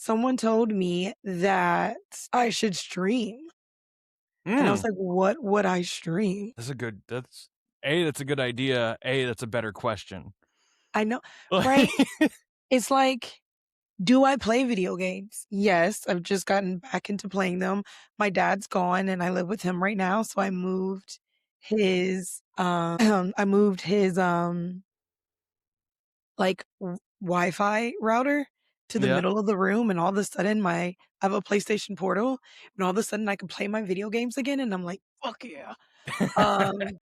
someone told me that I should stream. And I was Mm, like, what would I stream? that's a good idea. That's a better question. I know, Like, right? It's like, do I play video games? Yes, I've just gotten back into playing them. My dad's gone and I live with him right now, so his I moved his like Wi-Fi router to the yeah. middle of the room, and all of a sudden I have a PlayStation Portal, and all of a sudden I can play my video games again, and I'm like, fuck yeah. Um,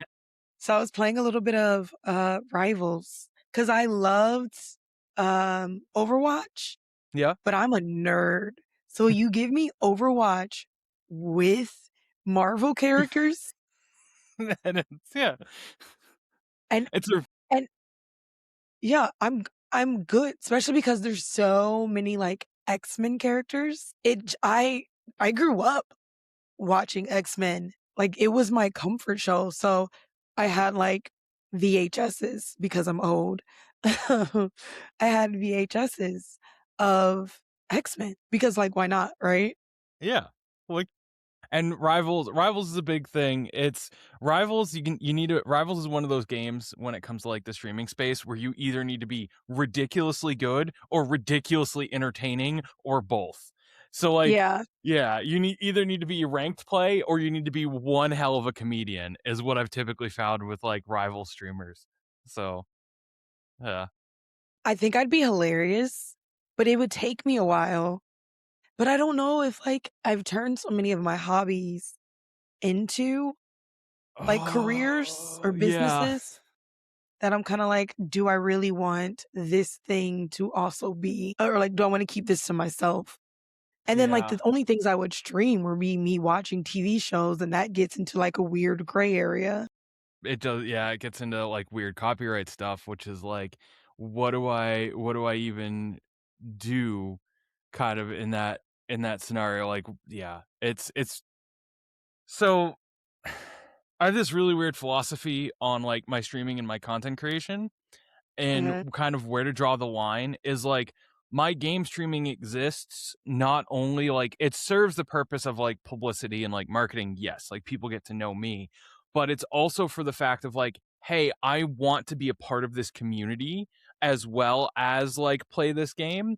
so I was playing a little bit of Rivals because I loved Overwatch, Yeah. but I'm a nerd. So you give me Overwatch with Marvel characters And yeah. and It's a and yeah, I'm good, especially because there's so many like X-Men characters. I grew up watching X-Men. Like it was my comfort show. So I had like VHSs because I'm old. I had VHSs of X-Men because like why not, right? yeah. Like, and Rivals is a big thing. It's Rivals, Rivals is one of those games when it comes to like the streaming space where you either need to be ridiculously good or ridiculously entertaining or both. So like, Yeah. yeah, either need to be a ranked play or you need to be one hell of a comedian is what I've typically found with like rival streamers. So, yeah. I think I'd be hilarious, but it would take me a while. But I don't know if like I've turned so many of my hobbies into like careers or Oh, yeah. businesses that I'm kind of like, do I really want this thing to also be, or like, do I want to keep this to myself? And then like Yeah. the only things I would stream would be me watching TV shows, and that gets into like a weird gray area. It does, yeah, it gets into, like, weird copyright stuff, which is like, what do I even do kind of in that scenario? Like, yeah, it's so I have this really weird philosophy on, like, my streaming and my content creation, and Hmm. kind of where to draw the line is, like, my game streaming exists not only, like it serves the purpose of, like, publicity and, like, marketing, yes, like, people get to know me, but it's also for the fact of, like, "Hey, I want to be a part of this community as well as, like, play this game,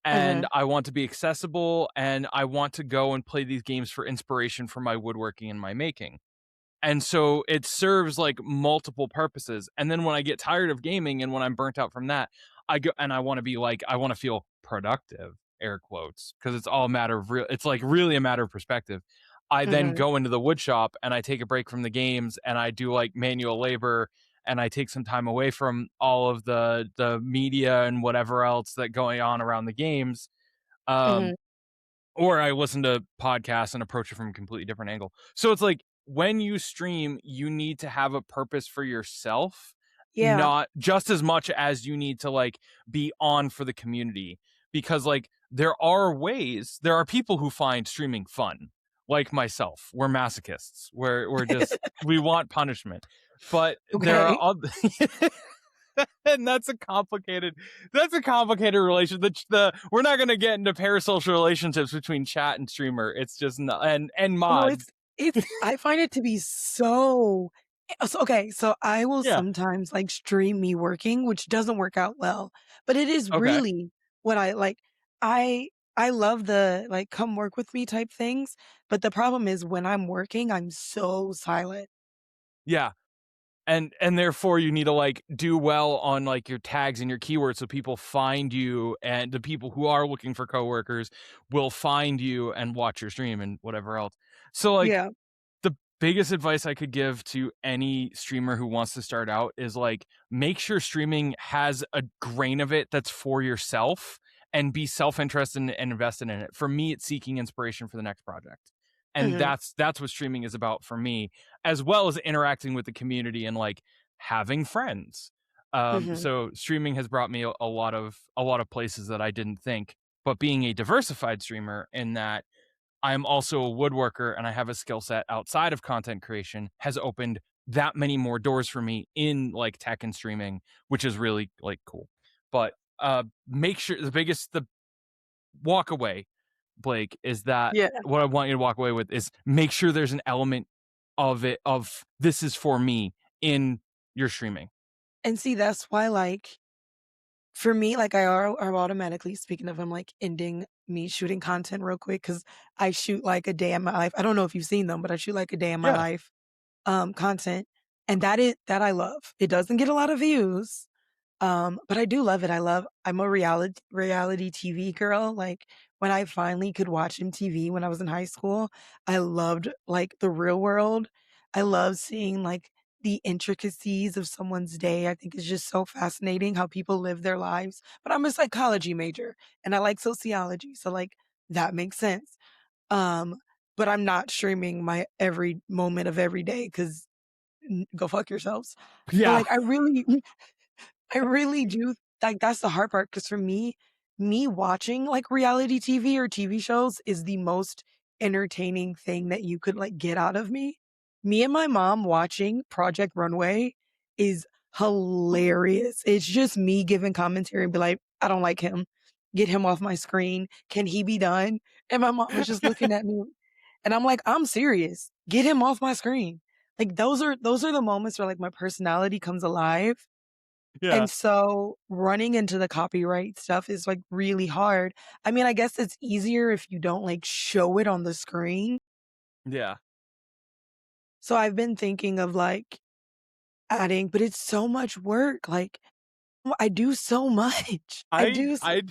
and Hmm. I want to be accessible, and I want to go and play these games for inspiration for my woodworking and my making." And so it serves like multiple purposes. And then when I get tired of gaming and when I'm burnt out from that, I go and I want to be like, I want to feel productive, air quotes, because it's all a matter of it's like really a matter of perspective. I then Hmm. go into the wood shop and I take a break from the games and I do like manual labor and I take some time away from all of the media and whatever else that going on around the games. Um, Hmm. or I listen to podcasts and approach it from a completely different angle. So it's like when you stream, you need to have a purpose for yourself, Yeah. not just as much as you need to like be on for the community. Because like there are people who find streaming fun, like myself. We're masochists. We're just we want punishment. But there are Okay. other and that's a complicated relation. The we're not going to get into parasocial relationships between chat and streamer. It's just not, and Oh no, mod. it's I find it to be so okay, so I will Yeah. sometimes like stream me working, which doesn't work out well, but it is Okay. really what I like. I love the like come work with me type things, but the problem is when I'm working, I'm so silent. Yeah. And therefore you need to like do well on like your tags and your keywords so people find you, and the people who are looking for coworkers will find you and watch your stream and whatever else. So like Yeah. the biggest advice I could give to any streamer who wants to start out is like make sure streaming has a grain of it that's for yourself, and be self-interested and invested in it. For me, it's seeking inspiration for the next project. And Mhm. that's what streaming is about for me, as well as interacting with the community and like having friends. Mhm. So streaming has brought me a lot of places that I didn't think, but being a diversified streamer in that I'm also a woodworker and I have a skill set outside of content creation has opened that many more doors for me in like tech and streaming, which is really like cool. But make sure walk away, Blake, is that Yeah. what I want you to walk away with is make sure there's an element of it of this is for me in your streaming. And see, that's why, like, for me, like, I'm automatically speaking of, I'm, like, ending me shooting content real quick because I shoot, like, a day in my life. I don't know if you've seen them, but I shoot, like, a day in my Yeah. life, content, and that I love. It doesn't get a lot of views, but I do love it. I'm a reality TV girl. Like, when I finally could watch MTV when I was in high school, I loved, like, The Real World. I love seeing, like, the intricacies of someone's day. I think it's just so fascinating how people live their lives. But I'm a psychology major and I like sociology, so, like, that makes sense. Um, but I'm not streaming my every moment of every day because go fuck yourselves. But, Yeah. like, I really do like, that's the hard part because for me watching, like, reality TV or TV shows is the most entertaining thing that you could, like, get out of me. Me and my mom watching Project Runway is hilarious. It's just me giving commentary and be like, "I don't like him. Get him off my screen. Can he be done?" And my mom is just looking at me, and I'm like, "I'm serious. Get him off my screen." Like, those are the moments where, like, my personality comes alive, Yeah. and so running into the copyright stuff is, like, really hard. I mean, I guess it's easier if you don't, like, show it on the screen. Yeah. So I've been thinking of, like, adding but it's so much work, like, I do so much. I I do so I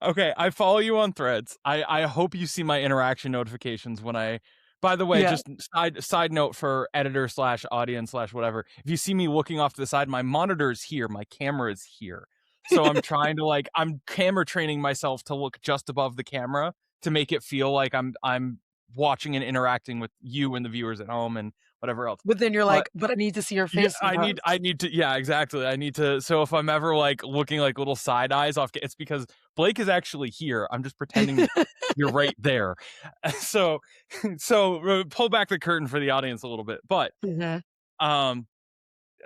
Okay, I follow you on Threads. I hope you see my interaction notifications when I. By the way, Yeah. just side note for editor slash audience slash whatever. If you see me looking off to the side, my monitor is here, my camera is here. So I'm trying to I'm camera training myself to look just above the camera to make it feel like I'm watching and interacting with you and the viewers at home and whatever else. But then you're But like, "But I need to see your yeah, face sometimes." I need to yeah, exactly. I need to so if I'm ever, like, looking like little side eyes off it's because Blake is actually here. I'm just pretending that you're right there. So pull back the curtain for the audience a little bit, but, Mhm. um,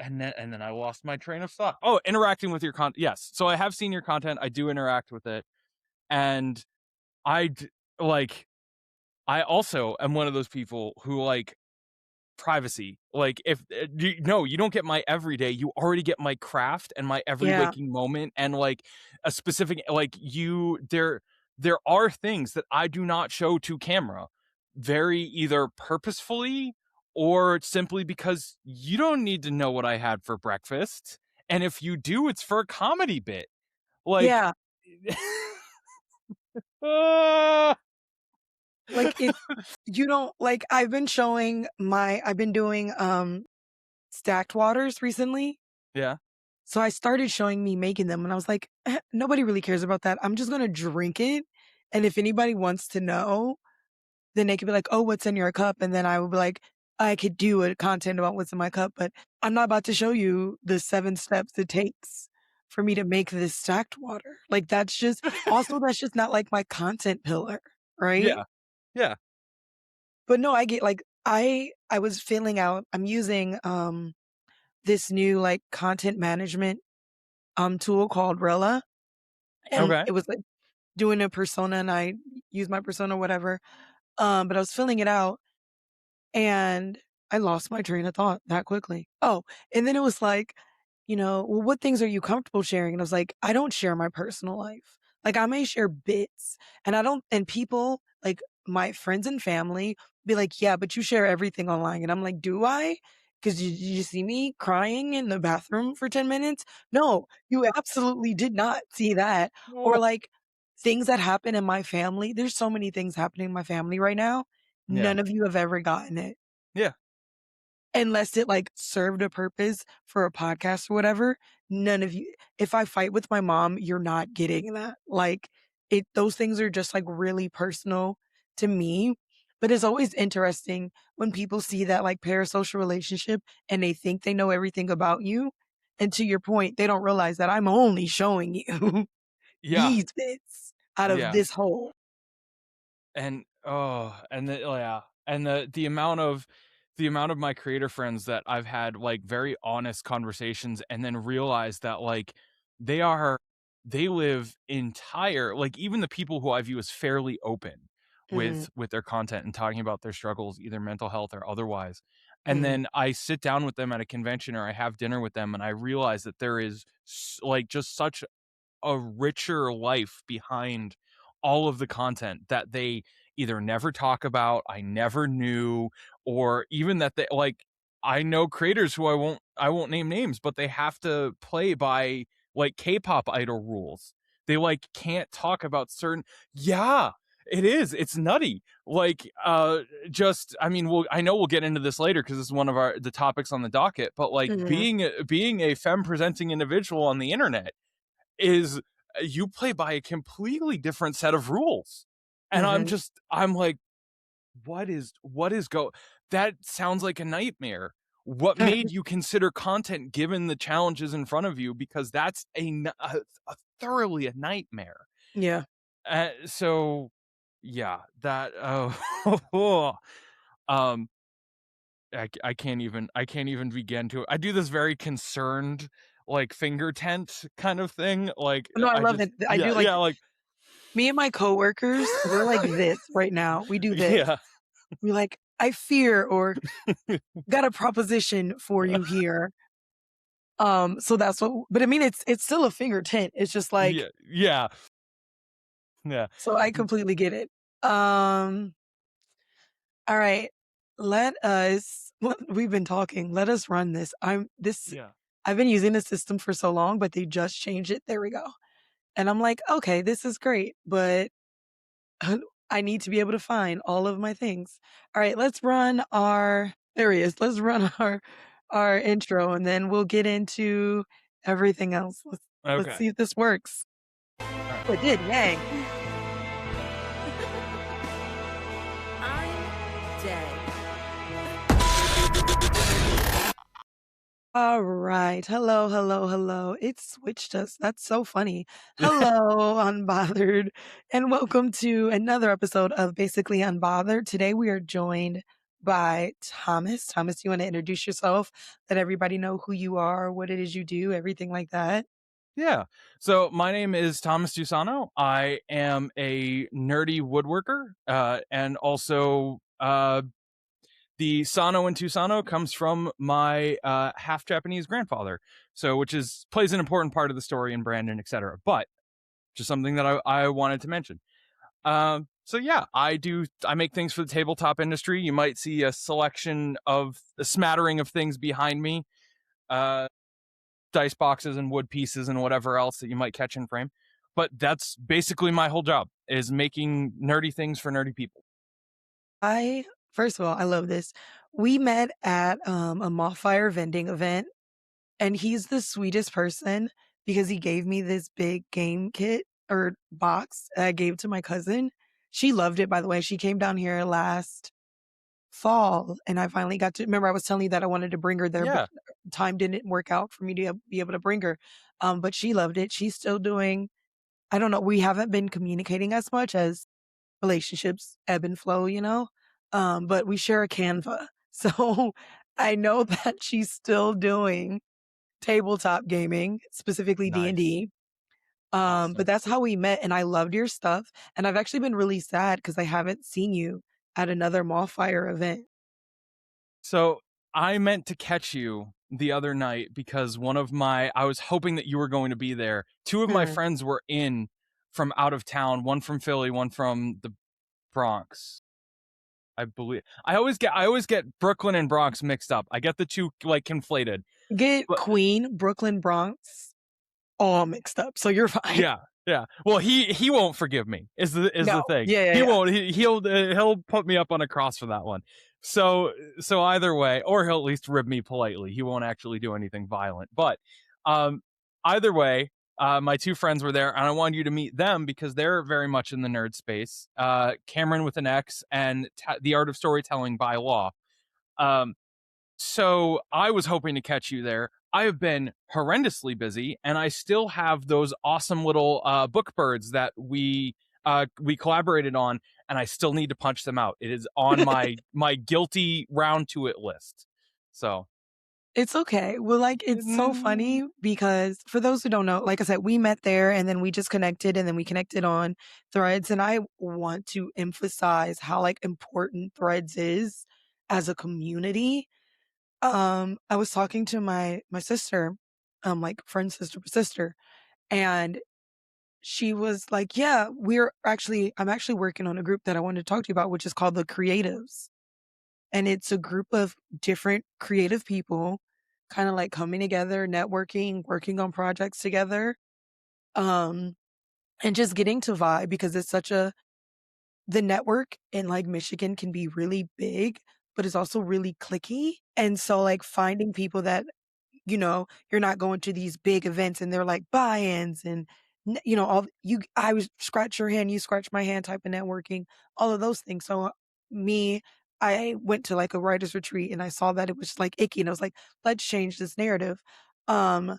and then I lost my train of thought. Oh, interacting with your content. Yes. So I have seen your content. I do interact with it, and I d like, I also am one of those people who, privacy. Like if no, you don't get my everyday. You already get my craft and my every Yeah. waking moment and a specific you there are things that I do not show to camera very either purposefully or simply because you don't need to know what I had for breakfast. And if you do, it's for a comedy bit. Like Yeah. ah! Like, it you don't like, I've been doing, stacked waters recently. Yeah. So I started showing me making them and I was like, nobody really cares about that. I'm just gonna drink it. And if anybody wants to know, then they could be like, oh, what's in your cup? And then I would be like, I could do a content about what's in my cup, but I'm not about to show you the 7 steps it takes for me to make this stacked water. Like that's just not like my content pillar, right? Yeah. Yeah. But no, I get like I was filling out I'm using this new like content management tool called Rella. And Okay. it was, like, doing a persona, and I used my persona, whatever, but I was filling it out, and I lost my train of thought that quickly. Oh, and then it was like, "Well, what things are you comfortable sharing?" And I was like, "I don't share my personal life." Like, I may share bits, and people, like, my friends and family be like, "Yeah, but you share everything online." And I'm like, "Do I? 'Cause did you see me crying in the bathroom for 10 minutes? No, you absolutely did not see that." Or, Oh. like, things that happen in my family there's so many things happening in my family right now. Yeah. None of you have ever gotten it. Yeah. Unless it, like, served a purpose for a podcast or whatever, none of you if I fight with my mom, you're not getting that. Like, those things are just, like, really personal to me, but it's always interesting when people see that, like, parasocial relationship and they think they know everything about you, and to your point, they don't realize that I'm only showing you Yeah. these bits out of Yeah. this whole. And and yeah, and the amount of my creator friends that I've had very honest conversations and then realize that they are they live entire, like, even the people who I view as fairly open Mhm, with their content and talking about their struggles, either mental health or otherwise. And mhm, then I sit down with them at a convention or I have dinner with them and I realize that there is like just such a richer life behind all of the content that they either never talk about, I never knew, or even that they like I know creators who I won't name names, but they have to play by like K-pop idol rules. They like can't talk about certain yeah, it is. It's nutty. Like just I mean, I know we'll get into this later because it's one of the topics on the docket, but like mhm, being a femme presenting individual on the internet is you play by a completely different set of rules. And mhm. I'm like, what is go that sounds like a nightmare. What made you consider content given the challenges in front of you? Because that's a thoroughly a nightmare. Yeah. So yeah, that um I can't even begin to I do this very concerned like finger tent kind of thing. Like No, I I love just it. I do like yeah, like me and my coworkers, we're like this right now. We do this. yeah. We're like, "I fear," or "Got a proposition for you here." So that's what but I mean, it's still a finger tint. It's just like Yeah, yeah, yeah, so I completely get it. Um, all right. We've been talking. Let us run this. yeah. I've been using the system for so long, but they just changed it. There we go. And I'm like, okay, this is great, but I need to be able to find all of my things. All right, let's run our there he is. Let's run our intro and then we'll get into everything else. Let's Okay. see if this works. Alright. Oh, it did. Yay. I'm dead. All right. Hello, hello, hello. It switched us. That's so funny. Hello, Unbothered, and welcome to another episode of Basically Unbothered. Today we are joined by Thomas. Thomas, you want to introduce yourself? Let everybody know who you are, what it is you do, everything like that. Yeah. So my name is Thomas Tusano. I am a nerdy woodworker, and also the Sano and Tusano comes from my half Japanese grandfather. So which is plays an important part of the story and Brandon, etc. But just something that I wanted to mention. So yeah, I make things for the tabletop industry. You might see a smattering of things behind me. Uh, Dice boxes and wood pieces and whatever else that you might catch in frame. But that's basically my whole job is making nerdy things for nerdy people. I First of all, I love this. We met at a moth fire vending event. And he's the sweetest person because he gave me this big game kit or box that I gave to my cousin. She loved it, by the way. She came down here last fall and I finally got to remember I was telling you that I wanted to bring her there, but Yeah, time didn't work out for me to be able to bring her. But she loved it. She's still doing, I don't know, we haven't been communicating as much as relationships ebb and flow, you know? But we share a Canva. So I know that she's still doing tabletop gaming, specifically nice, D&D. But awesome. that's how we met, and I loved your stuff, and I've actually been really sad because I haven't seen you at another Mallfire event. So I meant to catch you the other night because I was hoping that you were going to be there. Two of my Mhm. friends were in from out of town, one from Philly, one from the Bronx. I believe I always get Brooklyn and Bronx mixed up. I get the two like conflated. Get But Queen, Brooklyn, Bronx all mixed up, so you're fine. yeah, yeah. Well, he won't forgive me. Is the No. thing. Yeah, yeah, He yeah. won't. He'll put me up on a cross for that one. So either way, or he'll at least rib me politely. He won't actually do anything violent. But um, either way, my two friends were there, and I wanted you to meet them because they're very much in the nerd space. Cameron with an X and the art of storytelling by law. Um, so I was hoping to catch you there. I have been horrendously busy, and I still have those awesome little book birds that we collaborated on, and I still need to punch them out. It is on my guilty round to it list. So It's okay. Well, like, it's so Mm, funny because for those who don't know, like I said, we met there and then we just connected and then we connected on Threads. And I want to emphasize how like important Threads is as a community. I was talking to my sister, like friend, sister, and she was like, "Yeah, I'm actually working on a group that I wanted to talk to you about, which is called the Creatives." And it's a group of different creative people kind of like coming together, networking, working on projects together, um, and just getting to vibe because it's such a the network in like Michigan can be really big, but it's also really clicky. And so like finding people that, you're not going to these big events and they're like buy-ins and all I was scratch your hand, you scratch my hand type of networking, all of those things. So me, I went to like a writer's retreat and I saw that it was like icky and I was like, let's change this narrative. Um,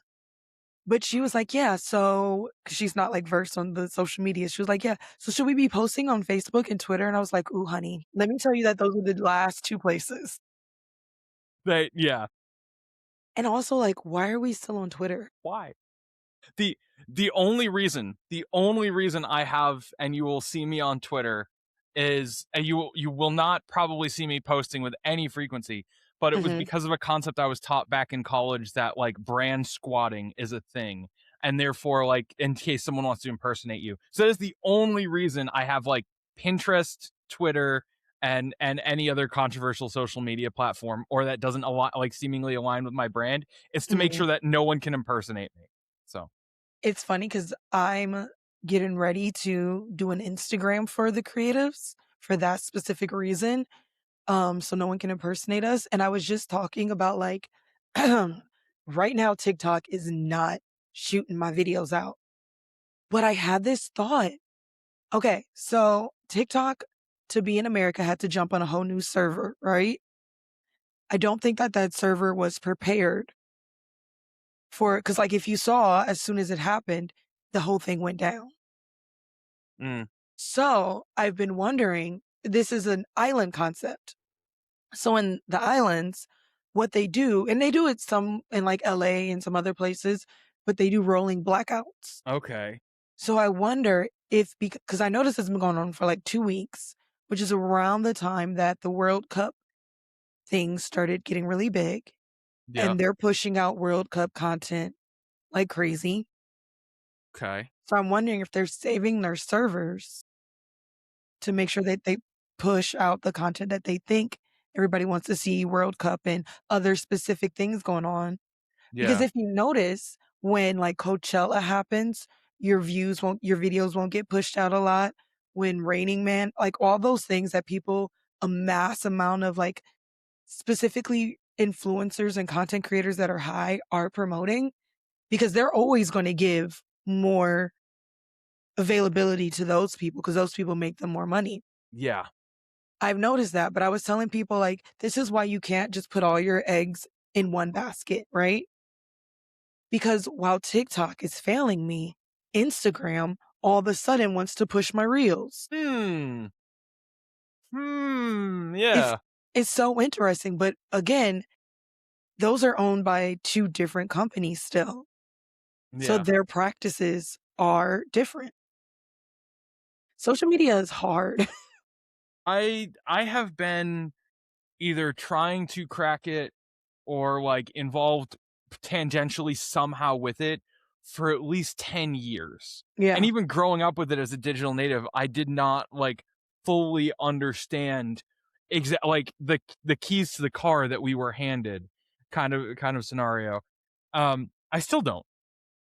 but she was like, "Yeah, so" 'cause she's not, like, versed on the social media. She was like, "Yeah, so should we be posting on Facebook and Twitter?" And I was like, "Ooh, honey, let me tell you that those are the last 2 places." yeah. And also, like, why are we still on Twitter? Why? the the only reason I have, and you will see me on Twitter, is, and you will not probably see me posting with any frequency, but it was Mhm. because of a concept I was taught back in college, that like brand squatting is a thing, and therefore, like, in case someone wants to impersonate you. So that is the only reason I have like Pinterest, Twitter, and any other controversial social media platform, or that doesn't like seemingly align with my brand. It's to make Mhm. sure that no one can impersonate me. So It's funny because 'cause I'm getting ready to do an Instagram for the creatives for that specific reason, so no one can impersonate us, and I was just talking about, like, right now, TikTok is not shooting my videos out, but I had this thought. Okay, so TikTok, to be in America, had to jump on a whole new server, right? I don't think that that server was prepared for because, like, if you saw, as soon as it happened, the whole thing went down. mm, So, I've been wondering this is an island concept. So, in the islands, what they do and they do it some in, like, LA and some other places, but they do rolling blackouts. okay. So I wonder if because I noticed it's been going on for like 2 weeks, which is around the time that the World Cup things started getting really big, Yeah. and they're pushing out World Cup content like crazy. Okay. So I'm wondering if they're saving their servers to make sure that they push out the content that they think everybody wants to see, World Cup and other specific things going on. Because Yeah. if you notice when, like, Coachella happens, your videos won't get pushed out a lot. When Raining Man like, all those things that people a mass amount of, like, specifically influencers and content creators that are high are promoting, because they're always gonna give more availability to those people because those people make them more money. Yeah. I've noticed that, but I was telling people, like, this is why you can't just put all your eggs in one basket, right? Because while TikTok is failing me, Instagram all of a sudden wants to push my reels. Hmm. It's Yeah. it's so interesting, but again, those are owned by 2 different companies still. So Yeah. their practices are different. Social media is hard. I have been either trying to crack it, or like involved tangentially somehow with it, for at least 10 years. And Yeah, even growing up with it as a digital native, I did not like fully understand like the keys to the car that we were handed, kind of scenario. I still don't.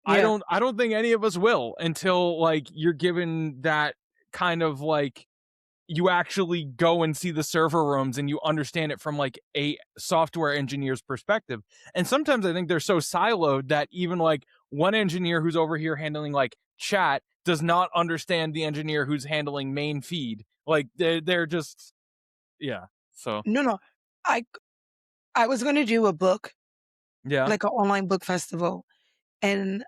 yeah. I don't think any of us will, until like you're given that kind of like, you actually go and see the server rooms and you understand it from like a software engineer's perspective. And sometimes I think they're so siloed that even like one engineer who's over here handling like chat does not understand the engineer who's handling main feed. Like they're just, yeah. So No, no. I I was gonna do a book, yeah. like an online book festival, and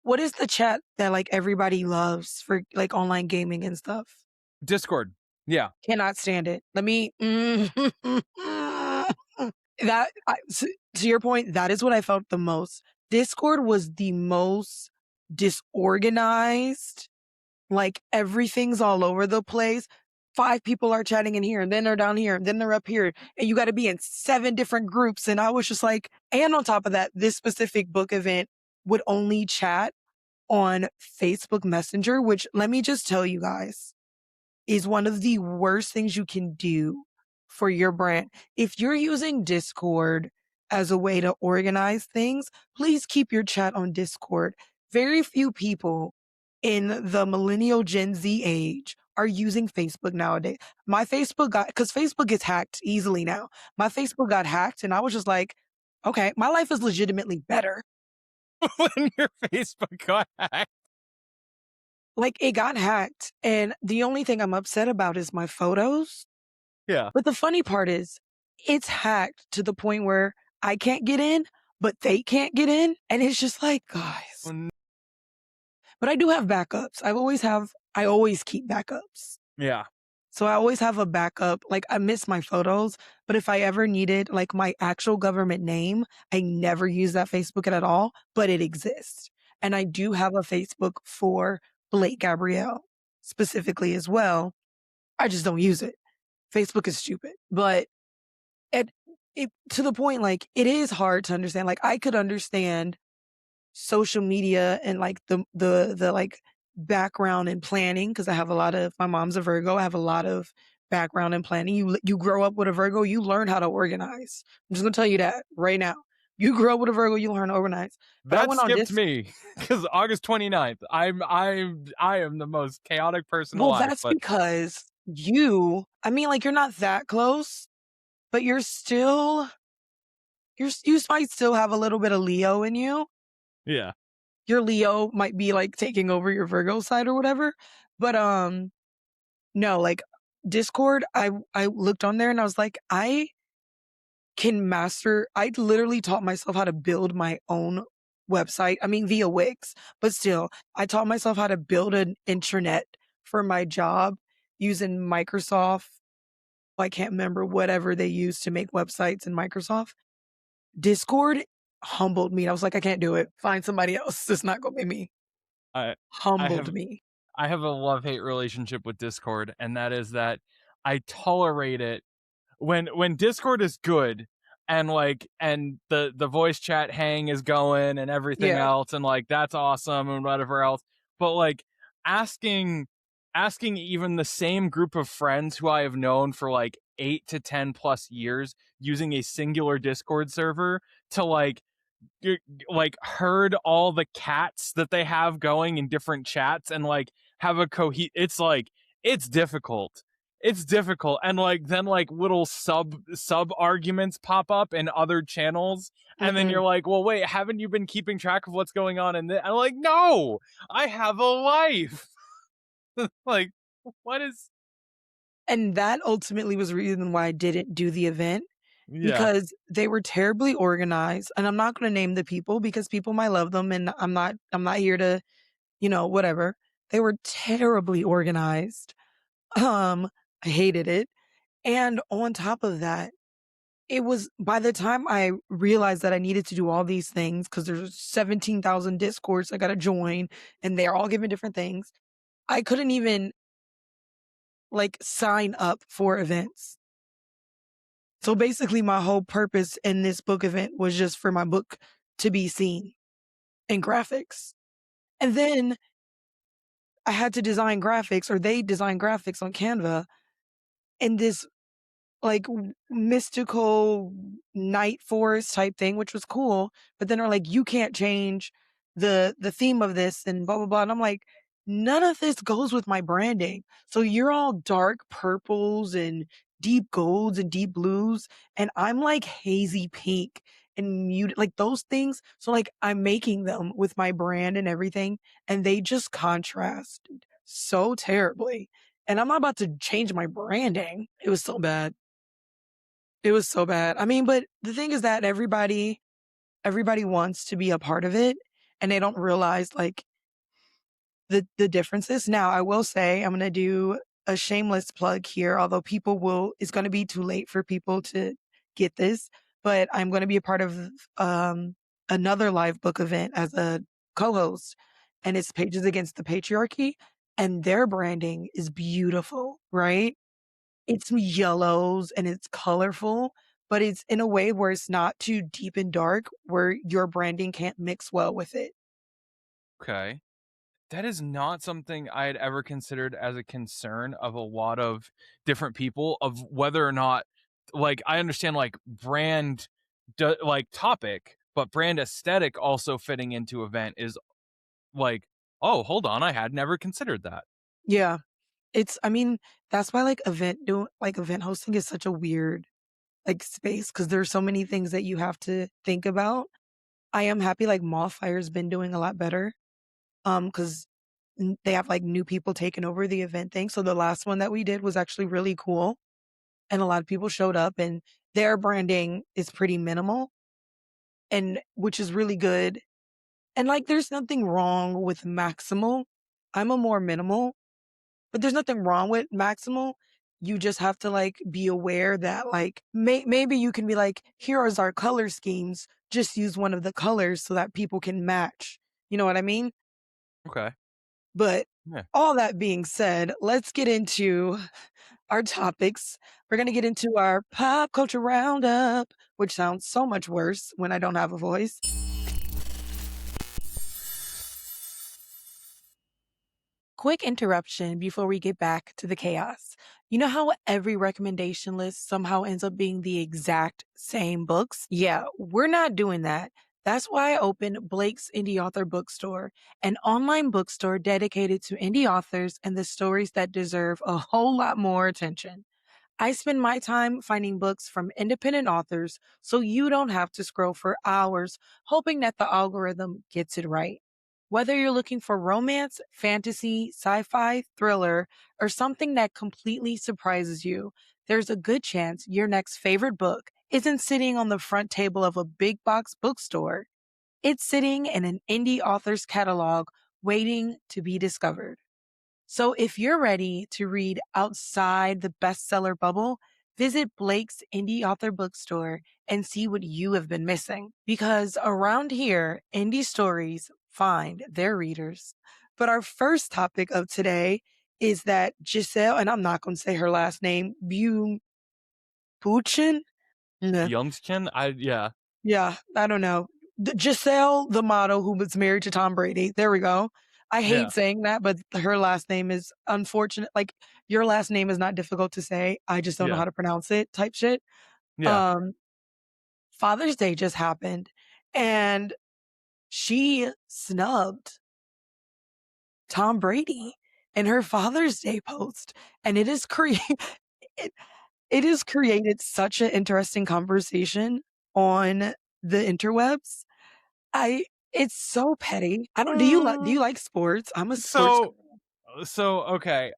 what is the chat that, like, everybody loves for, like, online gaming and stuff? Discord. Yeah. Cannot stand it. Let me To your point, that is what I felt the most. Discord was the most disorganized. Like, everything's all over the place. 5 people are chatting in here, and then they're down here, and then they're up here, and you gotta be in 7 different groups, and I was just like, and on top of that, this specific book event would only chat on Facebook Messenger, which, let me just tell you guys, is one of the worst things you can do for your brand. If you're using Discord as a way to organize things, please keep your chat on Discord. Very few people in the millennial Gen Z age are using Facebook nowadays. My Facebook got, because Facebook gets hacked easily now. My Facebook got hacked, and I was just like, okay, my life is legitimately better. When your Facebook got hacked. Like, it got hacked, and the only thing I'm upset about is my photos. Yeah. But the funny part is, it's hacked to the point where I can't get in, but they can't get in, and it's just like, guys. But I do have backups. I always keep backups. Yeah. So I always have a backup. Like, I miss my photos, but if I ever needed, like, my actual government name, I never use that Facebook at all, but it exists. And I do have a Facebook for Blake Gabrielle specifically as well. I just don't use it. Facebook is stupid, but it it to the point, like, it is hard to understand. Like, I could understand social media and, like, the, like, background and planning, because I have a lot of my mom's a Virgo, I have a lot of background in planning. You grow up with a Virgo, you learn how to organize. I'm just gonna tell you that right now. You grow up with a Virgo, you learn to organize. But I That went on skipped this me because August 29th. I am the most chaotic person well, alive, that's but because I mean, like, you're not that close, but you might still have a little bit of Leo in you. yeah. Your Leo might be, like, taking over your Virgo side or whatever. But, no, like, Discord, I looked on there and I was like, I literally taught myself how to build my own website. I mean, via Wix, but still, I taught myself how to build an intranet for my job using Microsoft. I can't remember whatever they use to make websites in Microsoft. Discord humbled me. I was like, "I can't do it. Find somebody else. It's not gonna be me." I I Humbled have me. I have a love-hate relationship with Discord, and that is that I tolerate it when Discord is good and the voice chat hang is going and everything Yeah. else, and like that's awesome and whatever else. But like asking asking even the same group of friends who I have known for like 8 to 10 plus years using a singular Discord server to you like herd all the cats that they have going in different chats and like have a it's like it's difficult and like then like little sub arguments pop up in other channels and then you're Mm-mm. like, well, wait, haven't you been keeping track of what's going on in this? I'm like, no, I have a life. Like, what is And that ultimately was the reason why I didn't do the event, yeah. because they were terribly organized, and I'm not gonna name the people because people might love them, and I'm not here to, whatever. They were terribly organized. I hated it, and on top of that, it was by the time I realized that I needed to do all these things, because there's 17,000 Discords I gotta join, and they're all giving different things, I couldn't even, like, sign up for events. So basically, my whole purpose in this book event was just for my book to be seen in graphics. And then I had to design graphics, or they design graphics on Canva, and this, like, mystical night forest type thing, which was cool. But then they're like, you can't change the theme of this and blah blah blah. And I'm like, none of this goes with my branding. So you're all dark purples and deep golds and deep blues, and I'm like hazy pink and muted, like those things. So like I'm making them with my brand and everything, and they just contrast so terribly. And I'm not about to change my branding. It was so bad. It was so bad. I mean, but the thing is that everybody wants to be a part of it, and they don't realize, like, the differences. Now, I will say I'm gonna do a shameless plug here, although it's gonna be too late for people to get this, but I'm gonna be a part of, another live book event as a co-host, and it's Pages Against the Patriarchy, and their branding is beautiful, right? It's yellows and it's colorful, but it's in a way where it's not too deep and dark, where your branding can't mix well with it. Okay. That is not something I had ever considered as a concern of a lot of different people of whether or not like I understand like brand like topic, but brand aesthetic also fitting into event is like, oh, hold on, I had never considered that. Yeah. I mean, that's why, like, event hosting is such a weird, like, space because there's so many things that you have to think about. I am happy, like, Mallfire's been doing a lot better, 'cause they have, like, new people taking over the event thing, so the last one that we did was actually really cool, and a lot of people showed up, and their branding is pretty minimal, and which is really good, and, like, there's nothing wrong with maximal. I'm a more minimal. But there's nothing wrong with maximal. You just have to, like, be aware that, like, maybe you can be like, "Here is our color schemes. Just use one of the colors so that people can match." You know what I mean? Okay. But Yeah. all that being said, let's get into our topics. We're gonna get into our pop culture roundup, which sounds so much worse when I don't have a voice. Quick interruption before we get back to the chaos. You know how every recommendation list somehow ends up being the exact same books? Yeah, we're not doing that. That's why I opened Blake's Indie Author Bookstore, an online bookstore dedicated to indie authors and the stories that deserve a whole lot more attention. I spend my time finding books from independent authors so you don't have to scroll for hours hoping that the algorithm gets it right. Whether you're looking for romance, fantasy, sci fi, thriller, or something that completely surprises you, there's a good chance your next favorite book isn't sitting on the front table of a big box bookstore. It's sitting in an indie author's catalog waiting to be discovered. So if you're ready to read outside the bestseller bubble, visit Blake's Indie Author Bookstore and see what you have been missing. Because around here, indie stories find their readers. But our first topic of today is that Giselle, and I'm not going to say her last name, Buchin? Youngkin? Yeah. Yeah, I don't know. Giselle, the model who was married to Tom Brady. There we go. I hate Yeah. saying that, but her last name is unfortunate. Like, your last name is not difficult to say. I just don't know Yeah. how to pronounce it type shit. Yeah. Um, Father's Day just happened and she snubbed Tom Brady in her Father's Day post. And it is it, it has created such an interesting conversation on the interwebs. I It's so petty. I don't do you Mm, like sports? I'm a sports so girl. okay,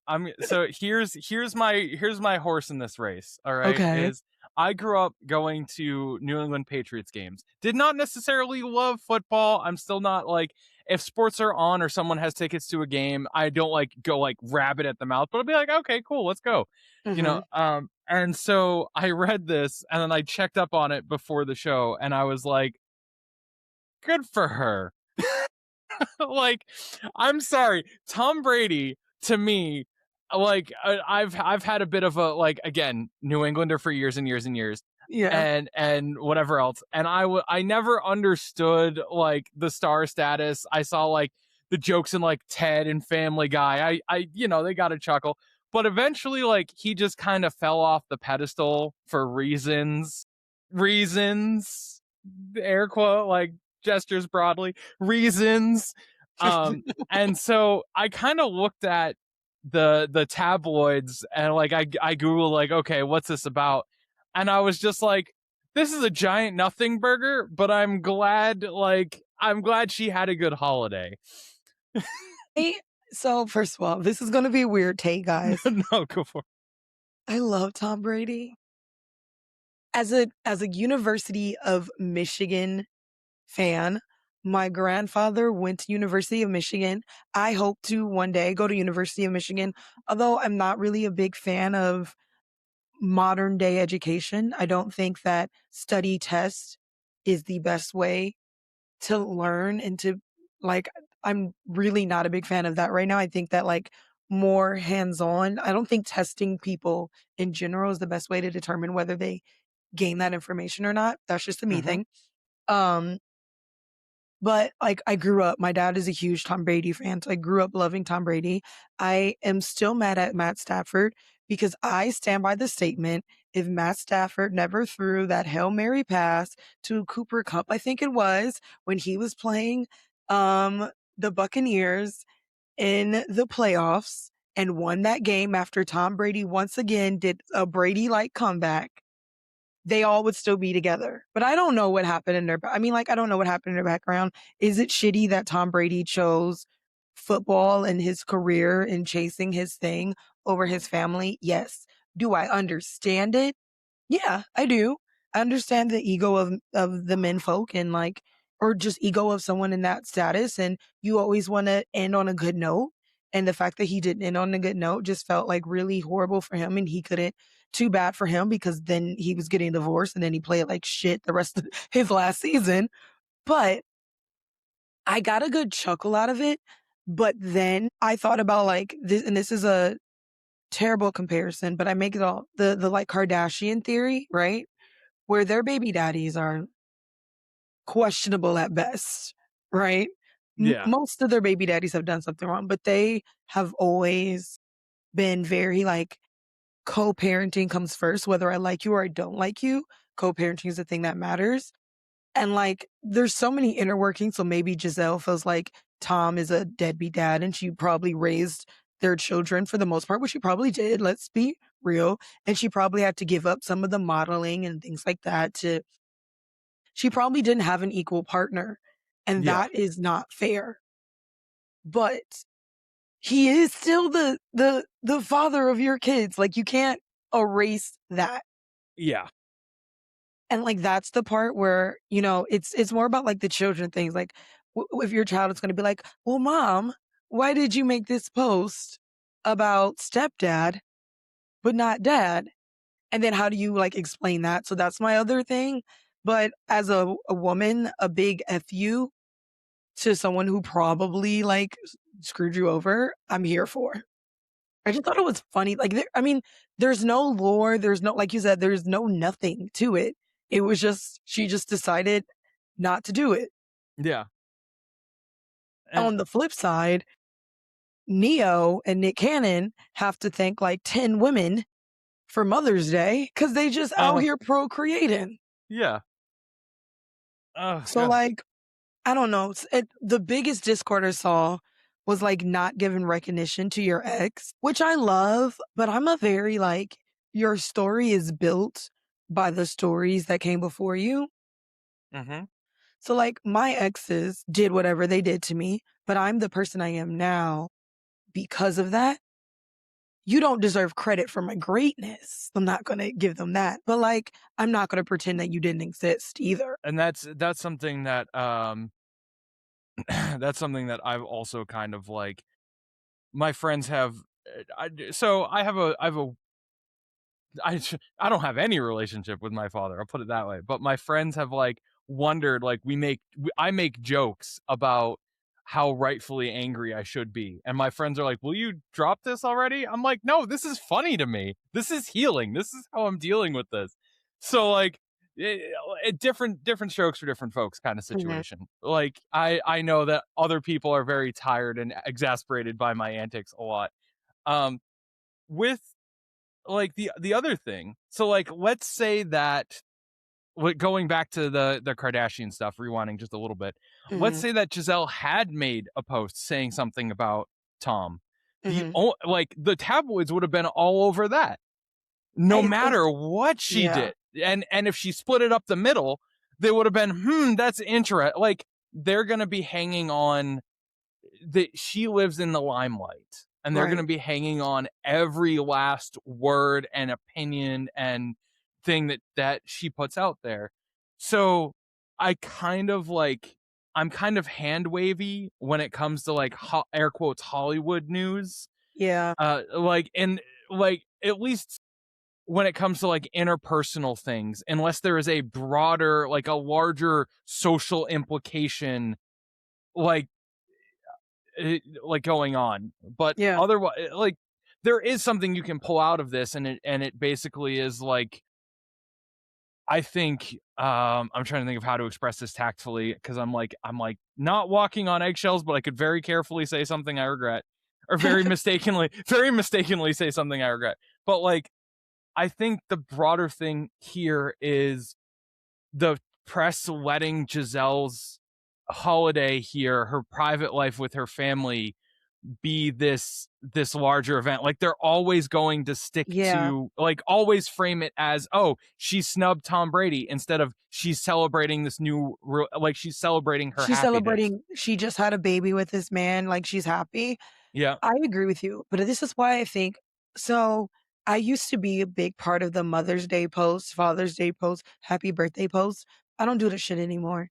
here's my horse in this race, all right? Okay. Is I grew up going to New England Patriots games. Did not necessarily love football. I'm still not like if sports are on or someone has tickets to a game, I don't like go like rabbit at the mouth, but I'll be like, okay, cool, let's go. Mhm. And so I read this and then I checked up on it before the show and I was like, good for her. Like, I'm sorry, Tom Brady to me, like I've had a bit of a like again New Englander for years and years and years, Yeah. and whatever else, and I never understood like the star status. I saw like the jokes in like Ted and Family Guy. I they got a chuckle, but eventually like he just kind of fell off the pedestal for reasons air quote like gestures broadly reasons and so I kind of looked at the tabloids and like I googled like okay what's this about and I was just like this is a giant nothing burger but I'm glad she had a good holiday. Hey, so first of all, this is gonna be a weird take, guys. No, go for I love Tom Brady. As a University of Michigan fan, my grandfather went to University of Michigan. I hope to one day go to University of Michigan, although I'm not really a big fan of modern day education. I don't think that study test is the best way to learn and to like I'm really not a big fan of that right now. I think that like more hands-on. I don't think testing people in general is the best way to determine whether they gain that information or not. That's just a me Mhm. thing. Um but, like, I grew up my dad is a huge Tom Brady fan, so I grew up loving Tom Brady. I am still mad at Matt Stafford because I stand by the statement, if Matt Stafford never threw that Hail Mary pass to Cooper Kupp, I think it was, when he was playing, the Buccaneers in the playoffs and won that game after Tom Brady once again did a Brady-like comeback, they all would still be together. But I don't know what happened in their I mean, like, I don't know what happened in their background. Is it shitty that Tom Brady chose football and his career and chasing his thing over his family? Yes. Do I understand it? Yeah, I do. I understand the ego of the menfolk and like or just ego of someone in that status and you always want to end on a good note. And the fact that he didn't end on a good note just felt like really horrible for him and he couldn't too bad for him because then he was getting divorced and then he played like shit the rest of his last season. But I got a good chuckle out of it. But then I thought about like this and this is a terrible comparison, but I make it all the like Kardashian theory, right? Where their baby daddies are questionable at best, right? Yeah. Most of their baby daddies have done something wrong, but they have always been very like co-parenting comes first, whether I like you or I don't like you. Co-parenting is the thing that matters. And like there's so many inner workings. So maybe Giselle feels like Tom is a deadbeat dad and she probably raised their children for the most part, which she probably did. Let's be real. And she probably had to give up some of the modeling and things like that to she probably didn't have an equal partner, and Yeah. that is not fair. But he is still the father of your kids, like, you can't erase that. Yeah. And, like, that's the part where, you know, it's more about, like, the children things, like, if your child is gonna be like, "Well, mom, why did you make this post about stepdad, but not dad?" And then how do you, like, explain that? So that's my other thing. But as a woman, a big F you to someone who probably, like, screwed you over, I'm here for. I just thought it was funny, like, I mean, there's no lore, there's no like you said, there's no nothing to it. It was just she just decided not to do it. Yeah. And On the flip side, Neo and Nick Cannon have to thank, like, 10 women for Mother's Day because they just out uh here procreating. yeah. Oh So, god. like, I don't know. The biggest discord I saw was like not giving recognition to your ex, which I love, but I'm a very like, your story is built by the stories that came before you. Mhm. So, like, my exes did whatever they did to me, but I'm the person I am now because of that. You don't deserve credit for my greatness. I'm not going to give them that. But, like, I'm not going to pretend that you didn't exist either. And that's something that that's something that I've also kind of like my friends have so I don't have any relationship with my father. I'll put it that way. But my friends have like wondered, like I make jokes about how rightfully angry I should be, and my friends are like, "Will you drop this already?" I'm like, "No, this is funny to me. This is healing. This is how I'm dealing with this." So like, different strokes for different folks kind of Mhm. situation. Like I know that other people are very tired and exasperated by my antics a lot. Um, with like the other thing. So like let's say that going back to the Kardashian stuff, rewinding just a little bit. Let's Mhm. say that Giselle had made a post saying something about Tom. Mhm. Like the tabloids would have been all over that, no Hey, matter what she yeah. did. And if she split it up the middle, they would have been, that's interesting. Like they're gonna be hanging on that she lives in the limelight and they're going to Right. be hanging on every last word and opinion and thing that she puts out there. So I kind of like I'm kind of hand wavy when it comes to like air quotes Hollywood news. Yeah. Like and like at least when it comes to like interpersonal things, unless there is a broader, like a larger social implication, like like going on. But Yeah. otherwise, like there is something you can pull out of this, and it basically is like, I think I'm trying to think of how to express this tactfully, because I'm like not walking on eggshells, but I could very carefully say something I regret, or very mistakenly say something I regret. But like, I think the broader thing here is the press letting Giselle's holiday here, her private life with her family, be this larger event. Like they're always going to stick Yeah. to, like, always frame it as, oh, she snubbed Tom Brady, instead of she's celebrating this new, like she's celebrating her She's happiness. celebrating she just had a baby with this man, like, she's happy. Yeah. I agree with you, but this is why I think so I used to be a big part of the Mother's Day post, Father's Day post, happy birthday post. I don't do that shit anymore.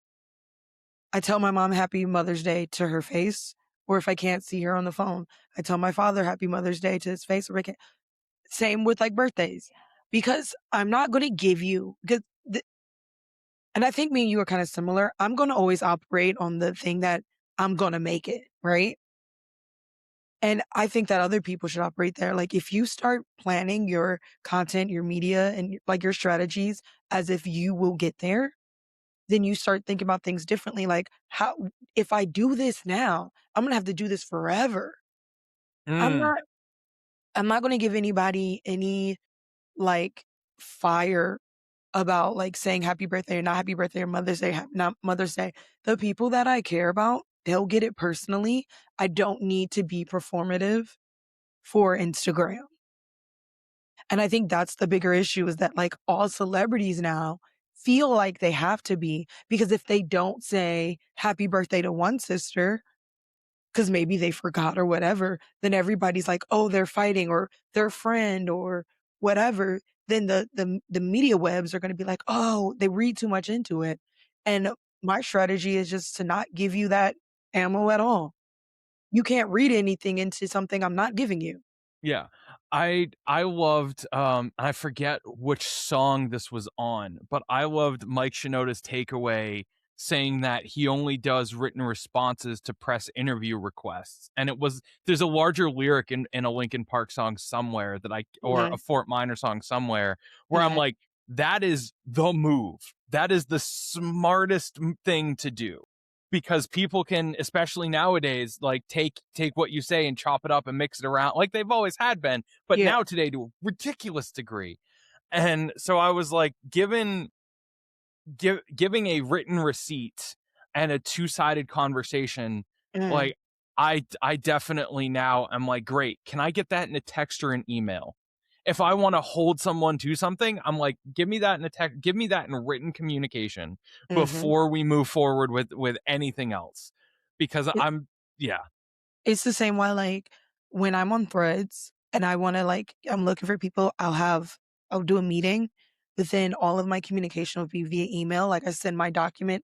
I tell my mom happy Mother's Day to her face, or if I can't see her on the phone, I tell my father happy Mother's Day to his face, or I can same with, like, birthdays, because I'm not gonna give you 'cause and I think me and you are kinda similar. I'm gonna always operate on the thing that I'm gonna make it, right? And I think that other people should operate there. Like, if you start planning your content, your media, and, like, your strategies as if you will get there, then you start thinking about things differently. Like, how if I do this now, I'm gonna have to do this forever. I'm Mm, not I'm not gonna give anybody any, like, fire about, like, saying happy birthday or not happy birthday or Mother's Day, not Mother's Day. The people that I care about, they'll get it personally. I don't need to be performative for Instagram. And I think that's the bigger issue is that, like, all celebrities now feel like they have to be, because if they don't say happy birthday to one sister, because maybe they forgot or whatever, then everybody's like, "Oh, they're fighting," or their friend or whatever. Then the media webs are gonna be like, "Oh, they read too much into it." And my strategy is just to not give you that ammo at all. You can't read anything into something I'm not giving you. yeah. I loved, I forget which song this was on, but I loved Mike Shinoda's takeaway, saying that he only does written responses to press interview requests. And it was, there's a larger lyric in a Linkin Park song somewhere that or a Mhm, Fort Minor song somewhere, where I'm mhm. like, that is the move. That is the smartest thing to do, because people can, especially nowadays, like take what you say and chop it up and mix it around like they've always had been, but Yeah. now today to a ridiculous degree. And so I was like, giving a written receipt and a two-sided conversation, Mhm. like, I definitely now am like, great, can I get that in a text or an email? If I want to hold someone to something, I'm like, give me that in a text, give me that in written communication Mhm. before we move forward with anything else. Because It I'm, yeah. it's the same way, like, when I'm on Threads and I wanna, like I'm looking for people, I'll do a meeting, but then all of my communication will be via email, like, I send my document.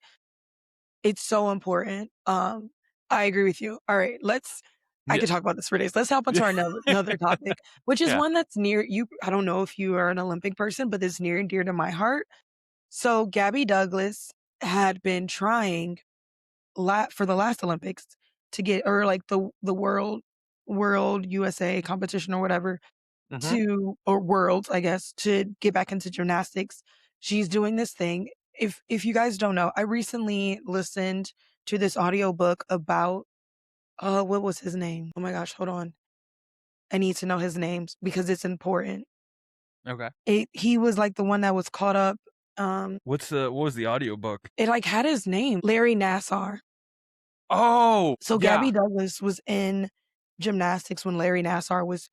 It's so important. I agree with you. Alright, I Yeah. could talk about this for days. Let's hop onto our another topic, which is Yeah. one that's near you. I don't know if you are an Olympic person, but it's near and dear to my heart. So, Gabby Douglas had been trying for the last Olympics to get or like the world USA competition or whatever Hmm. to or worlds, I guess, to get back into gymnastics. She's doing this thing. If you guys don't know, I recently listened to this audiobook about what was his name? Oh my gosh, hold on. I need to know his names because it's important. Okay. He was like the one that was caught up What was the audiobook? it like had his name, Larry Nassar. Oh, So yeah. Gabby Douglas was in gymnastics when Larry Nassar was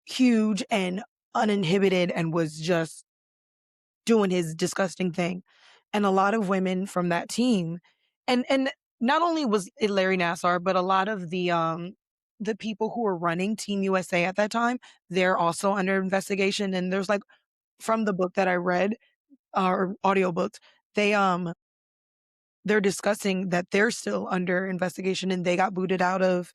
huge and uninhibited and was just doing his disgusting thing. And a lot of women from that team and not only was it Larry Nassar, but a lot of the people who were running Team USA at that time, they're also under investigation. And there's like from the book that I read, or audiobooks, they they're discussing that they're still under investigation and they got booted out of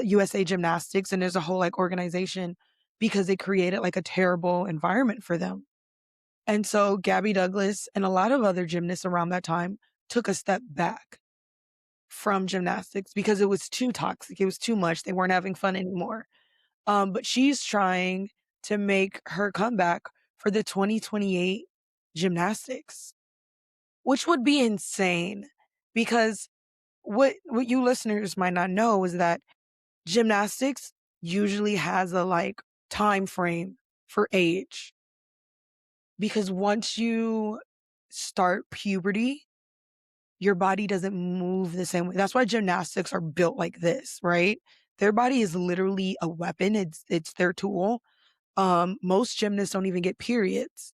USA Gymnastics and there's a whole like organization. because it created like a terrible environment for them. And so Gabby Douglas and a lot of other gymnasts around that time took a step back from gymnastics because it was too toxic. It was too much. They weren't having fun anymore. But she's trying to make her comeback for the 2028 gymnastics, which would be insane because what you listeners might not know is that gymnastics usually has a like time frame for age because once you start puberty, your body doesn't move the same way. That's why gymnastics are built like this, right? Their body is literally a weapon. It's their tool. Most gymnasts don't even get periods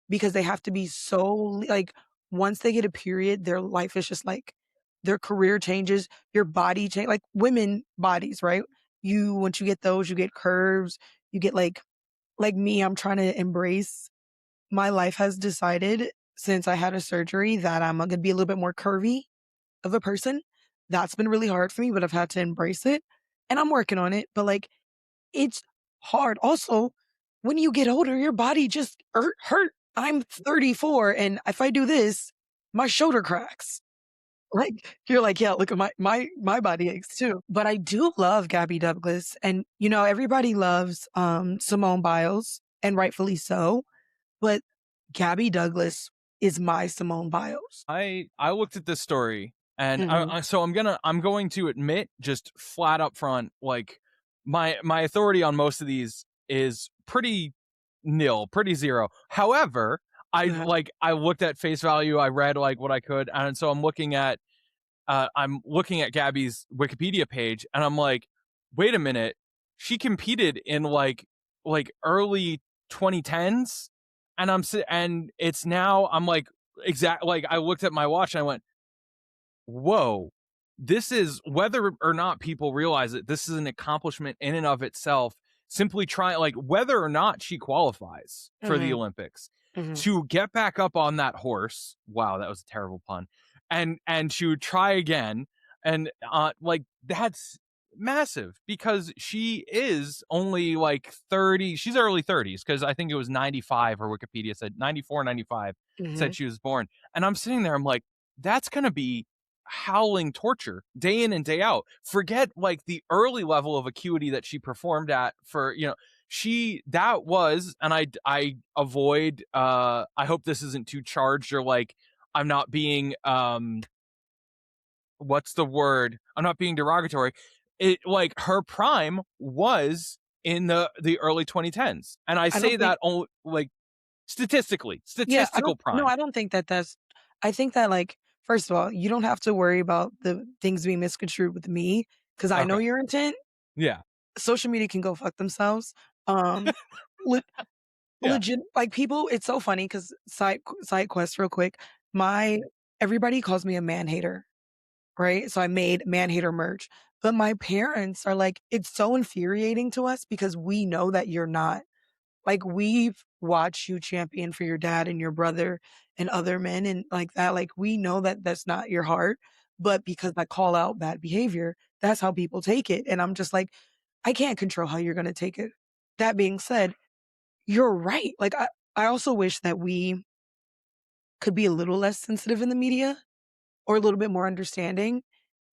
because they have to be so like once they get a period, their life is just like their career changes, your body change like women bodies, right? You once you get those, you get curves, you get like me, I'm trying to embrace my life has decided since I had a surgery that I'm gonna be a little bit more curvy of a person. That's been really hard for me, but I've had to embrace it and I'm working on it. But like it's hard. Also, when you get older, your body just hurt. I'm 34, and if I do this, my shoulder cracks. Like you're like, yeah, look at my body aches too. But I do love Gabby Douglas, and everybody loves Simone Biles, and rightfully so. But Gabby Douglas is my Simone Biles. I looked at this story, and Hmm. so I'm going to admit just flat up front, like my authority on most of these is pretty nil, pretty zero. However, Yeah. I looked at face value, I read like what I could, and so I'm looking at Gabby's Wikipedia page, and I'm like, wait a minute, she competed in like early 2010s, and and it's now I'm like exact like I looked at my watch and I went, whoa, this is whether or not people realize it, this is an accomplishment in and of itself. Simply try like whether or not she qualifies for the Hmm. Olympics Hmm. to get back up on that horse. Wow, that was a terrible pun. And to try again and like that's massive because she is only like 30, she's early 30s because I think it was 95 her Wikipedia said 94 95 Hmm. said she was born. And I'm sitting there I'm like that's going to be howling torture day in and day out. Forget like the early level of acuity that she performed at for, she that was and I avoid I hope this isn't too charged or like I'm not being what's the word? I'm not being derogatory. It like her prime was in the early 2010s. And I I say don't think. that only like statistically, Yeah, I don't statistical no, prime. I don't think that that's I think that, like, first of all, you don't have to worry about the things being misconstrued with me because I know Okay. your intent. Yeah. Social media can go fuck themselves. Um, le Yeah. legit like, people it's so funny because side quest real quick, my everybody calls me a man hater, right? So I made man hater merch, but my parents are like, "It's so infuriating to us because we know that you're not." Like, we've watched you champion for your dad and your brother and other men and like that. Like, we know that that's not your heart, but because I call out bad behavior, that's how people take it. And I'm just like, I can't control how you're going to take it. That being said, you're right. Like, I also wish that we could be a little less sensitive in the media or a little bit more understanding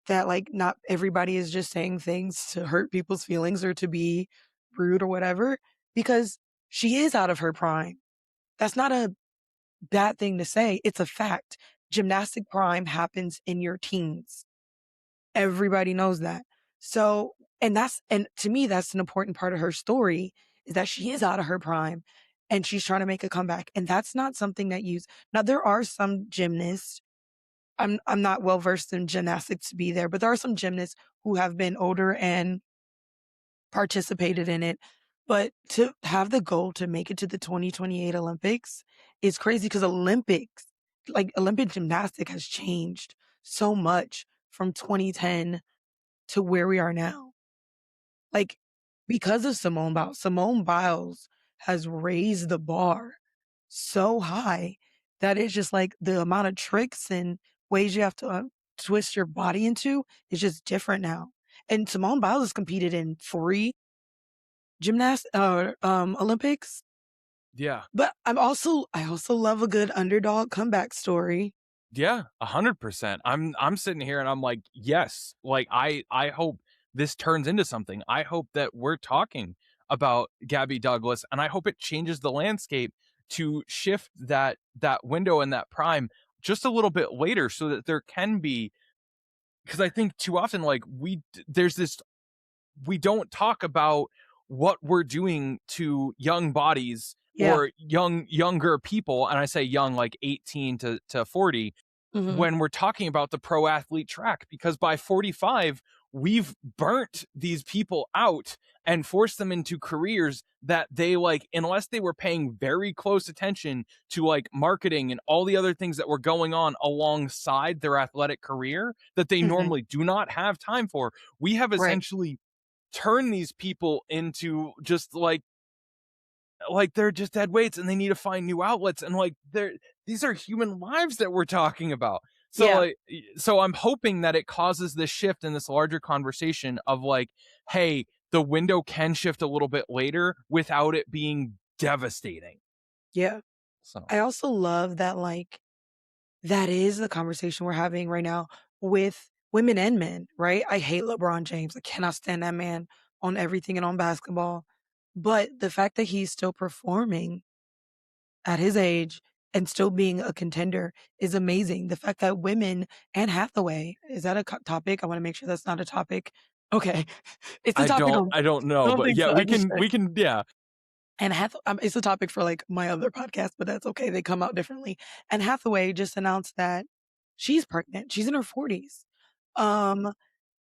that, like, not everybody is just saying things to hurt people's feelings or to be rude or whatever, because she is out of her prime. That's not a bad thing to say. It's a fact. Gymnastic prime happens in your teens. Everybody knows that. So, and to me, that's an important part of her story is that she is out of her prime and she's trying to make a comeback. And that's not something that now there are some gymnasts. I'm not well versed in gymnastics to be there, but there are some gymnasts who have been older and participated in it. But to have the goal to make it to the 2028 Olympics is crazy because Olympic gymnastic has changed so much from 2010 to where we are now. Like, because of Simone Biles. Simone Biles has raised the bar so high that it's just like the amount of tricks and ways you have to twist your body into is just different now. And Simone Biles has competed in 3 Olympics. Yeah. But I also love a good underdog comeback story. Yeah, 100%. I'm sitting here and I'm like, yes, like I hope this turns into something. I hope that we're talking about Gabby Douglas, and I hope it changes the landscape to shift that window and that prime just a little bit later so that there can be, because I think too often like there's this, we don't talk about what we're doing to young bodies Yeah. or younger people, and I say young like 18 to 40, Mhm. when we're talking about the pro athlete track, because by 45 we've burnt these people out and forced them into careers that they like, unless they were paying very close attention to like marketing and all the other things that were going on alongside their athletic career that they Mhm. normally do not have time for, we have Right. essentially turned these people into just like they're just dead weights and they need to find new outlets, and like they're, these are human lives that we're talking about. So Yeah. like, so I'm hoping that it causes this shift in this larger conversation of like, hey, the window can shift a little bit later without it being devastating. Yeah. So I also love that, like, that is the conversation we're having right now with women and men, right? I hate LeBron James. I cannot stand that man on everything and on basketball. But the fact that he's still performing at his age and still being a contender is amazing. The fact that women and Hathaway, is that a topic? I want to make sure that's not a topic. Okay. It's a topic on, I don't I know, don't but think yeah, so. I just checked. we can, yeah. And it's a topic for like my other podcast, but that's okay. They come out differently. And Hathaway just announced that she's pregnant. She's in her 40s. Um,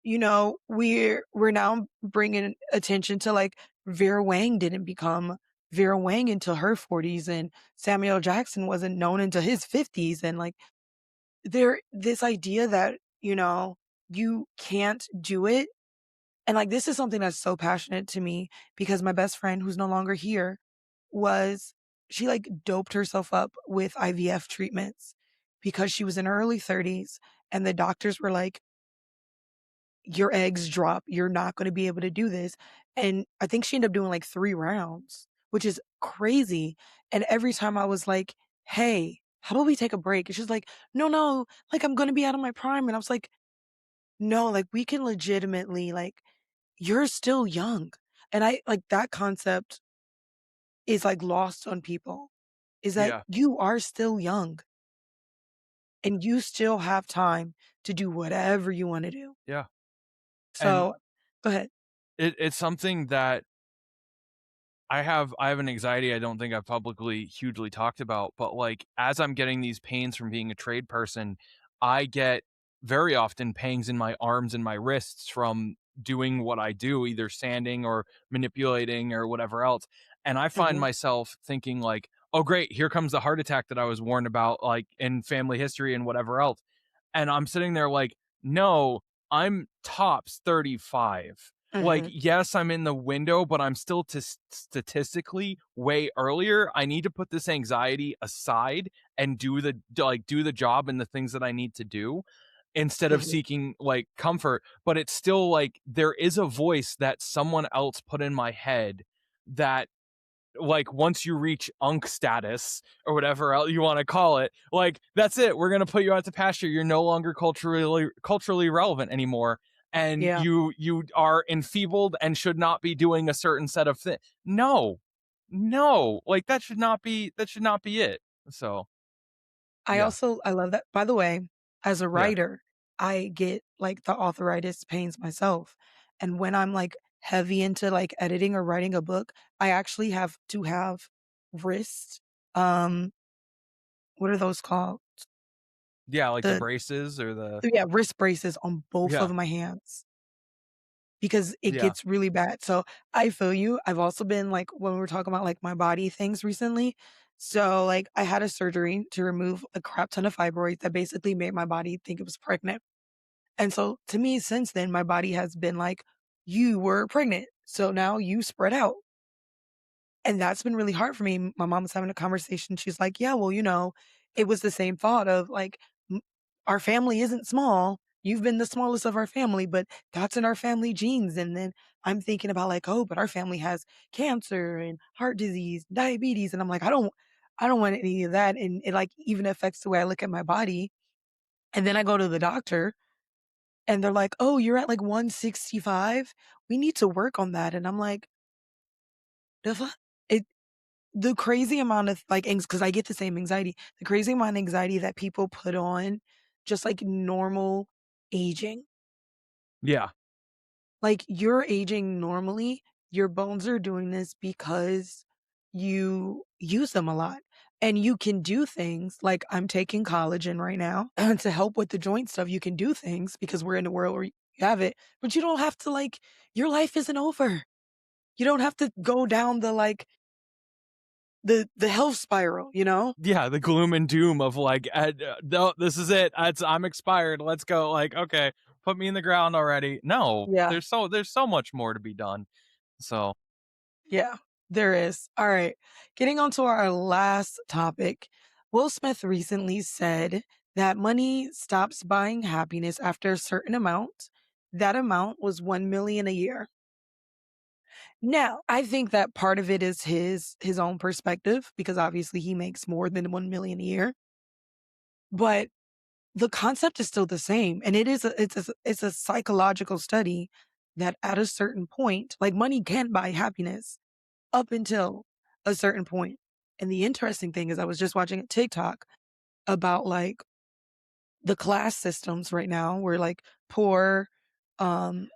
we're now bringing attention to like Vera Wang didn't become Vera Wang until her 40s, and Samuel Jackson wasn't known until his 50s. And like this idea that, you can't do it. And like this is something that's so passionate to me because my best friend who's no longer here was she like doped herself up with IVF treatments because she was in her early 30s and the doctors were like, your eggs drop. You're not going to be able to do this. And I think she ended up doing like 3 rounds, which is crazy. And every time I was like, hey, how about we take a break? And she's like, no, no, like I'm going to be out of my prime. And I was like, no, like we can legitimately, like, you're still young. And I like that concept is like lost on people is that Yeah. you are still young and you still have time to do whatever you want to do. Yeah. And So go ahead. it's something that I have an anxiety I don't think I've publicly hugely talked about, but, like, as I'm getting these pains from being a trade person, I get very often pangs in my arms and my wrists from doing what I do, either sanding or manipulating or whatever else, and I find Mhm. myself thinking like, "Oh, great, here comes the heart attack that I was warned about, like, in family history and whatever else," and I'm sitting there like, "No, I'm tops 35." Like, Mhm. yes, I'm in the window, but I'm still statistically way earlier. I need to put this anxiety aside and do the job and the things that I need to do instead of Mhm. seeking like comfort. But it's still like there is a voice that someone else put in my head that, like, once you reach unk status or whatever else you want to call it, like that's it, we're going to put you out to pasture, you're no longer culturally relevant anymore, and Yeah. you are enfeebled and should not be doing a certain set of things. No, no, like that should not be it. So yeah. I love that. By the way, as a Yeah. writer, I get like the authoritis pains myself. And when I'm like heavy into like editing or writing a book, I actually have to have wrist, um, what are those called? Yeah, like the The braces or the, Yeah, wrist braces on both yeah. of my hands because it Yeah. gets really bad. So I feel you. I've also been like, when we were talking about like my body things recently. So like I had a surgery to remove a crap ton of fibroids that basically made my body think it was pregnant. And so to me, since then, my body has been like, you were pregnant. So now you spread out. And that's been really hard for me. My mom was having a conversation. She's like, yeah, well, it was the same thought of like, our family isn't small. You've been the smallest of our family, but that's in our family genes." And then I'm thinking about like, "Oh, but our family has cancer and heart disease, diabetes." And I'm like, I don't want any of that. And it like even affects the way I look at my body. And then I go to the doctor and they're like, "Oh, you're at like 165. We need to work on that." And I'm like, the fuck? It the crazy amount of like because I get the same anxiety, the crazy amount of anxiety that people put on just like normal aging. Yeah. Like, you're aging normally, your bones are doing this because you use them a lot, and you can do things like I'm taking collagen right now to help with the joint stuff. You can do things because we're in a world where you have it, but you don't have to, like, your life isn't over. You don't have to go down the, like, the health spiral, you know? Yeah, the gloom and doom of like, no, this is it. I'm expired. Let's go. Like, okay, put me in the ground already. No, Yeah. there's so much more to be done. So Yeah, there is. All right. Getting on to our last topic. Will Smith recently said that money stops buying happiness after a certain amount. That amount was 1 million a year. Now, I think that part of it is his own perspective because obviously he makes more than 1 million a year, but the concept is still the same and it's a psychological study that at a certain point, like money can buy happiness up until a certain point. And the interesting thing is I was just watching a TikTok about like the class systems right now where like poor, um,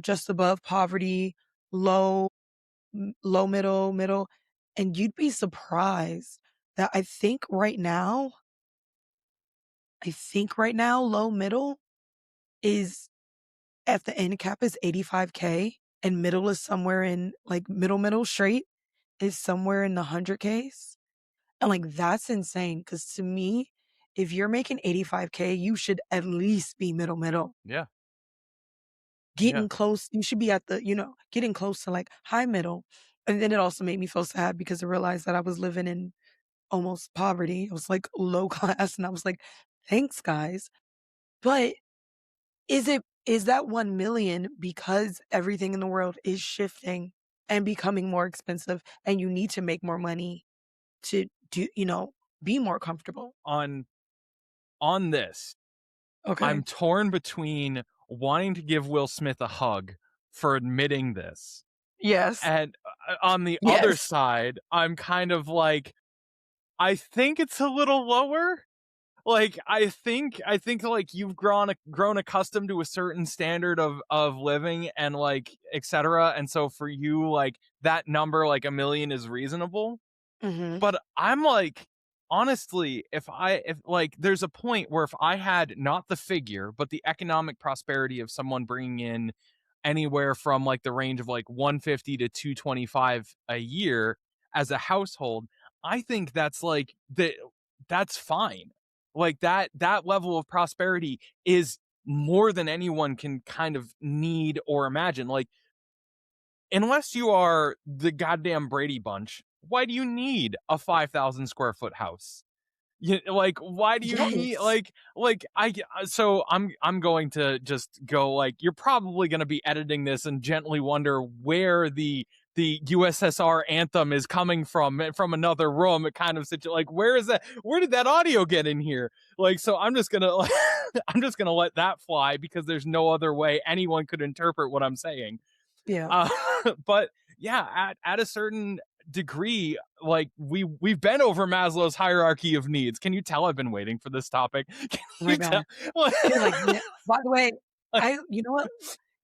just above poverty, low, low middle, middle. And you'd be surprised that I think right now, low middle is at the end cap is 85K and middle is somewhere in like middle straight is somewhere in the 100Ks. And, like, that's insane. Cause to me, if you're making 85K, you should at least be middle. yeah, yeah, Getting close you should be at the getting close to, like, high middle. And then it also made me feel sad because I realized that I was living in almost poverty. I was, like, low class, and I was like, "Thanks, guys." But is that 1,000,000 because everything in the world is shifting and becoming more expensive, and you need to make more money to be more comfortable? on on this, Okay. I'm torn between wanting to give Will Smith a hug for admitting this, Yes. and on the other Yes. side, I'm kind of like, I think it's a little lower. Like, I think like you've grown accustomed to a certain standard of living and like etc. And so for you, like that number, like 1 million, is reasonable. Mhm. But I'm like, honestly, if like there's a point where if I had not the figure, but the economic prosperity of someone bringing in anywhere from like the range of like 150 to 225 a year as a household, I think that's fine. Like that level of prosperity is more than anyone can kind of need or imagine. Like, unless you are the goddamn Brady Bunch, why do you need a 5,000 square foot house? Like, why do you need Yes. so I'm going to just go like, you're probably going to be editing this and gently wonder where the USSR anthem is coming from another room. It kind of like, where did that audio get in here? Like, so I'm just gonna I'm just gonna let that fly because there's no other way anyone could interpret what I'm saying. Yeah. uh, but yeah, at a certain degree, like we've been over Maslow's hierarchy of needs. Can you tell I've been waiting for this topic? Can Oh my you tell? god. You're like, "Yeah." By the way, you know what?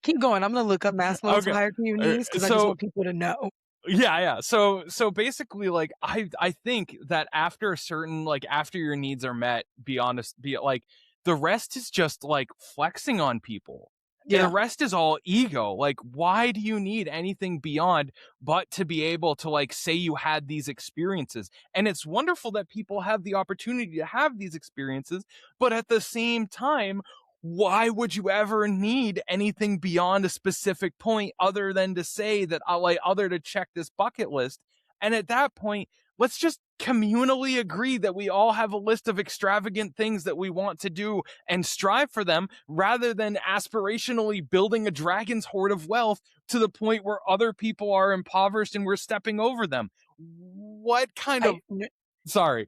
Keep going. I'm gonna look up Maslow's Okay. hierarchy of needs because I just So want people to know. yeah. So basically, like I think that after a certain, like after your needs are met, be honest, be like, the rest is just like flexing on people. The Yeah. rest is all ego. Like, why do you need anything beyond but to be able to like say you had these experiences? And it's wonderful that people have the opportunity to have these experiences, but at the same time, why would you ever need anything beyond a specific point other than to say that I like other to check this bucket list? And at that point, let's just communally agree that we all have a list of extravagant things that we want to do and strive for them rather than aspirationally building a dragon's hoard of wealth to the point where other people are impoverished and we're stepping over them. What kind I of sorry.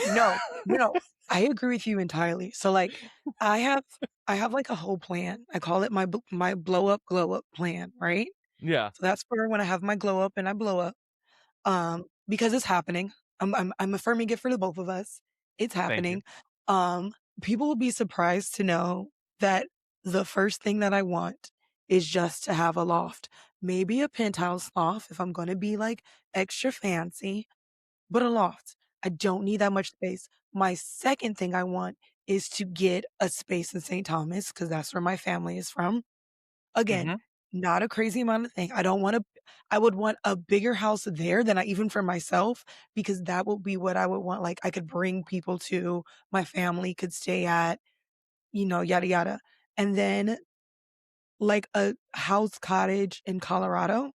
No, no, I agree with you entirely. So, like, I have I have, like, a whole plan. I call it my blow up, glow up plan, right? Yeah, So that's for when I have my glow up and I blow up, because it's happening. I'm affirming it for the both of us. It's thank you. happening. Um, People will be surprised to know that the first thing that I want is just to have a loft. Maybe a penthouse loft if I'm gonna be, like, extra fancy, but a loft. I don't need that much space. My second thing I want is to get a space in St. Thomas because that's where my family is from. Again, Mhm. not a crazy amount of thing. I would want a bigger house there than I even for myself because that would be what I would want. Like I could bring people to, my family could stay at, yada yada. And then like a house cottage in Colorado,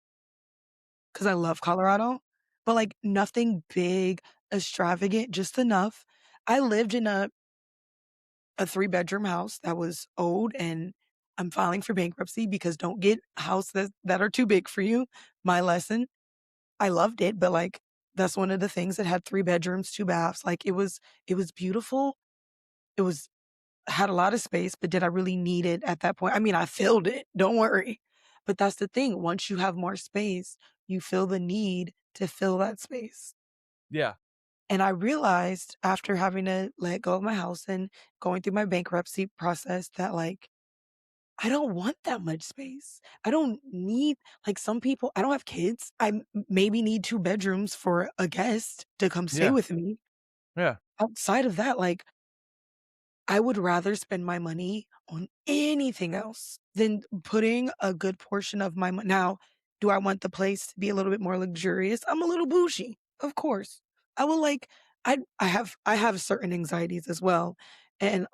because I love Colorado, but, like, nothing big, extravagant, just enough. I lived in a three-bedroom house that was old, and I'm filing for bankruptcy because don't get houses that are too big for you. My lesson. I loved it, but, like, that's one of the things that had 3 bedrooms, 2 baths. Like, it was beautiful. It was had a lot of space, but did I really need it at that point? I mean, I filled it, don't worry. But that's the thing, once you have more space, you feel the need to fill that space. Yeah, And I realized after having to let go of my house and going through my bankruptcy process that, like, I don't want that much space. I don't need like, some people I don't have kids. Maybe need 2 bedrooms for a guest to come stay yeah, with me. yeah, Outside of that, like I would rather spend my money on anything else than putting a good portion of my money. Now, do I want the place to be a little bit more luxurious? I'm a little bougie, of course. I will like I have certain anxieties as well, and,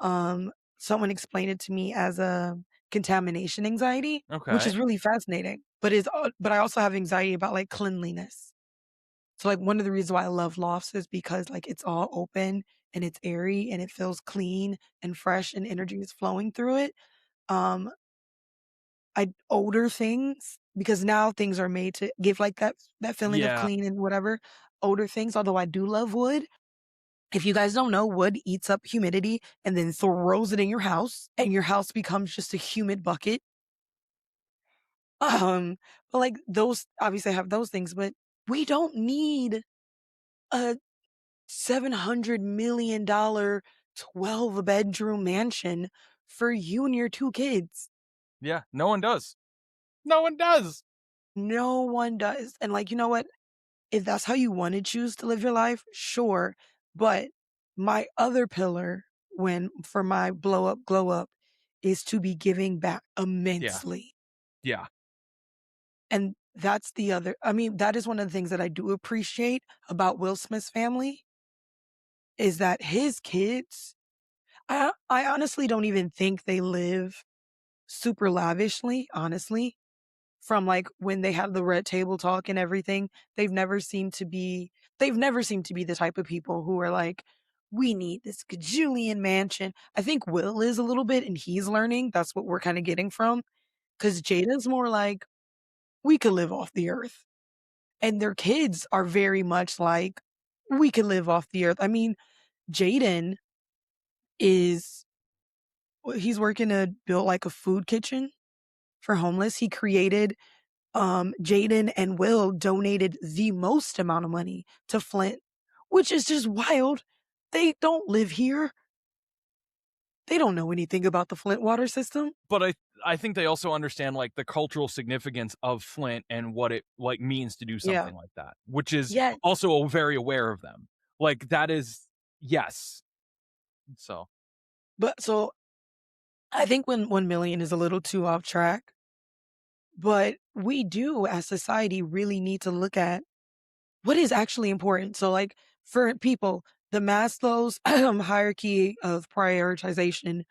someone explained it to me as a contamination anxiety, which okay. is really fascinating, but I also have anxiety about, like, cleanliness. So, like, one of the reasons why I love lofts is because, like, it's all open and it's airy and it feels clean and fresh and energy is flowing through it. Um, I older things because now things are made to give, like, that feeling of Yeah, clean and whatever. Older things, although I do love wood. If you guys don't know, wood eats up humidity and then throws it in your house, and your house becomes just a humid bucket. Um, but, like, those obviously I have those things, but we don't need a $700 million 12-bedroom mansion for you and your 2 kids. yeah, no one does. No one does. No one does, and, like, you know what? If that's how you wanna choose to live your life, sure, but my other pillar when for my blow up, glow up is to be giving back Yeah, immensely, yeah, and that's the other I mean, that is one of the things that I do appreciate about Will Smith's family, is that his kids I honestly don't even think they live super lavishly, honestly. From, like, when they have the red table talk and everything, they've never seemed to be the type of people who are like, "We need this gajillion mansion." I think Will is a little bit, and he's learning, that's what we're kinda getting from. Because Jada's more like, "We could live off the earth." And their kids are very much like, "We could live off the earth." I mean, Jaden is he's working to build, like, a food kitchen for homeless. He created Jaden and Will donated the most amount of money to Flint, which is just wild. They don't live here. They don't know anything about the Flint water system. but I think they also understand, like, the cultural significance of Flint and what it, like, means to do Yeah. something like that, which is Yes. also very aware of them. Like, that is yes. So, But so I think when 1 million is a little too off track, but we do as society really need to look at what is actually important. So like for people, the Maslow's hierarchy of prioritization.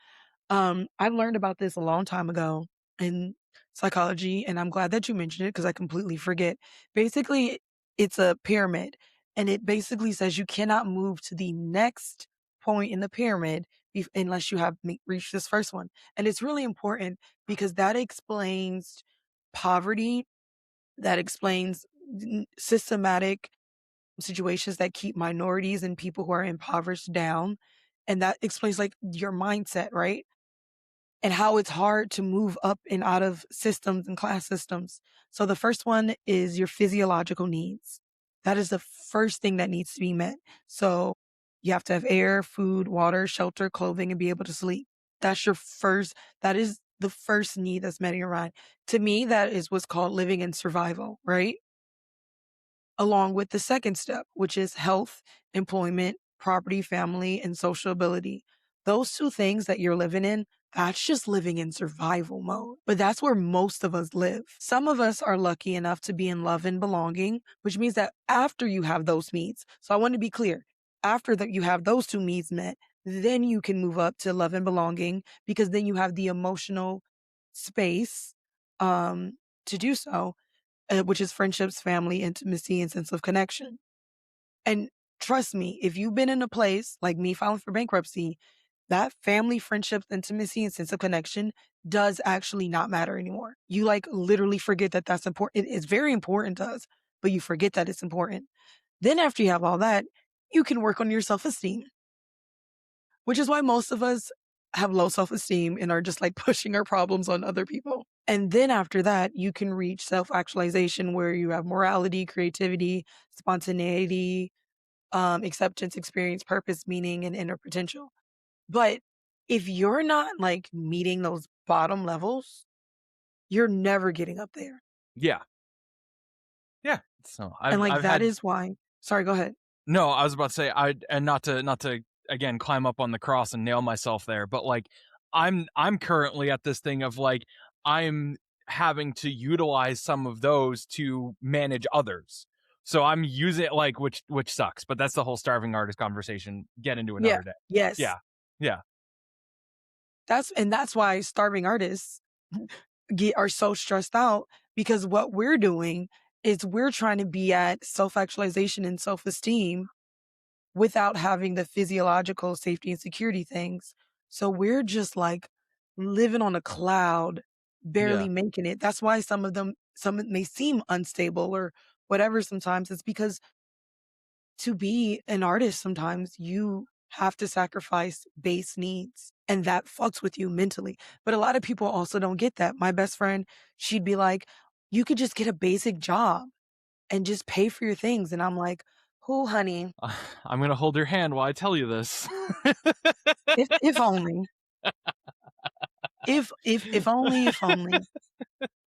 I learned about this a long time ago in psychology, and I'm glad that you mentioned it because I completely forget. Basically, It's a pyramid, and it basically says you cannot move to the next point in the pyramid unless you have reached this first one. And it's really important because that explains poverty, that explains systematic situations that keep minorities and people who are impoverished down. And that explains like your mindset, right? And how it's hard to move up and out of systems and class systems. So the first one is your physiological needs. That is the first thing that needs to be met. So you have to have air, food, water, shelter, clothing, and be able to sleep. That's your first, that is the first need that's met in your mind. To me, that is what's called living in survival, right? Along with the second step, which is health, employment, property, family, and social ability. Those two things that you're living in, that's just living in survival mode. But that's where most of us live. Some of us are lucky enough to be in love and belonging, which means that after you have those needs, so I want to be clear, after that you have those two needs met, then you can move up to love and belonging because then you have the emotional space um, to do so, which is friendships, family, intimacy, and sense of connection. And trust me, if you've been in a place like me filing for bankruptcy, that family, friendships, intimacy, and sense of connection does actually not matter anymore. You like literally forget that that's important. It's very important to us, but you forget that it's important. Then after you have all that, you can work on your self-esteem, which is why most of us have low self-esteem and are just like pushing our problems on other people. And then after that, you can reach self-actualization where you have morality, creativity, spontaneity, acceptance, experience, purpose, meaning, and inner potential. But if you're not like meeting those bottom levels, you're never getting up there. Yeah. Yeah. So And like I've that had is why, sorry, go ahead. no, I was about to say I and not to again climb up on the cross and nail myself there, but like I'm currently at this thing of like I'm having to utilize some of those to manage others. So I'm using it like which sucks, but that's the whole starving artist conversation. Get into Yeah. another day. Yes. Yeah. Yeah. That's why starving artists are so stressed out because what we're doing is we're trying to be at self-actualization and self-esteem without having the physiological safety and security things. So we're just like living on a cloud, barely Yeah. making it. That's why some may seem unstable or whatever sometimes. It's because to be an artist, sometimes you have to sacrifice base needs and that fucks with you mentally. But a lot of people also don't get that. My best friend, she'd be like, you could just get a basic job and just pay for your things. And I'm like, oh, honey, I'm going to hold your hand while I tell you this. if only, if only, if only.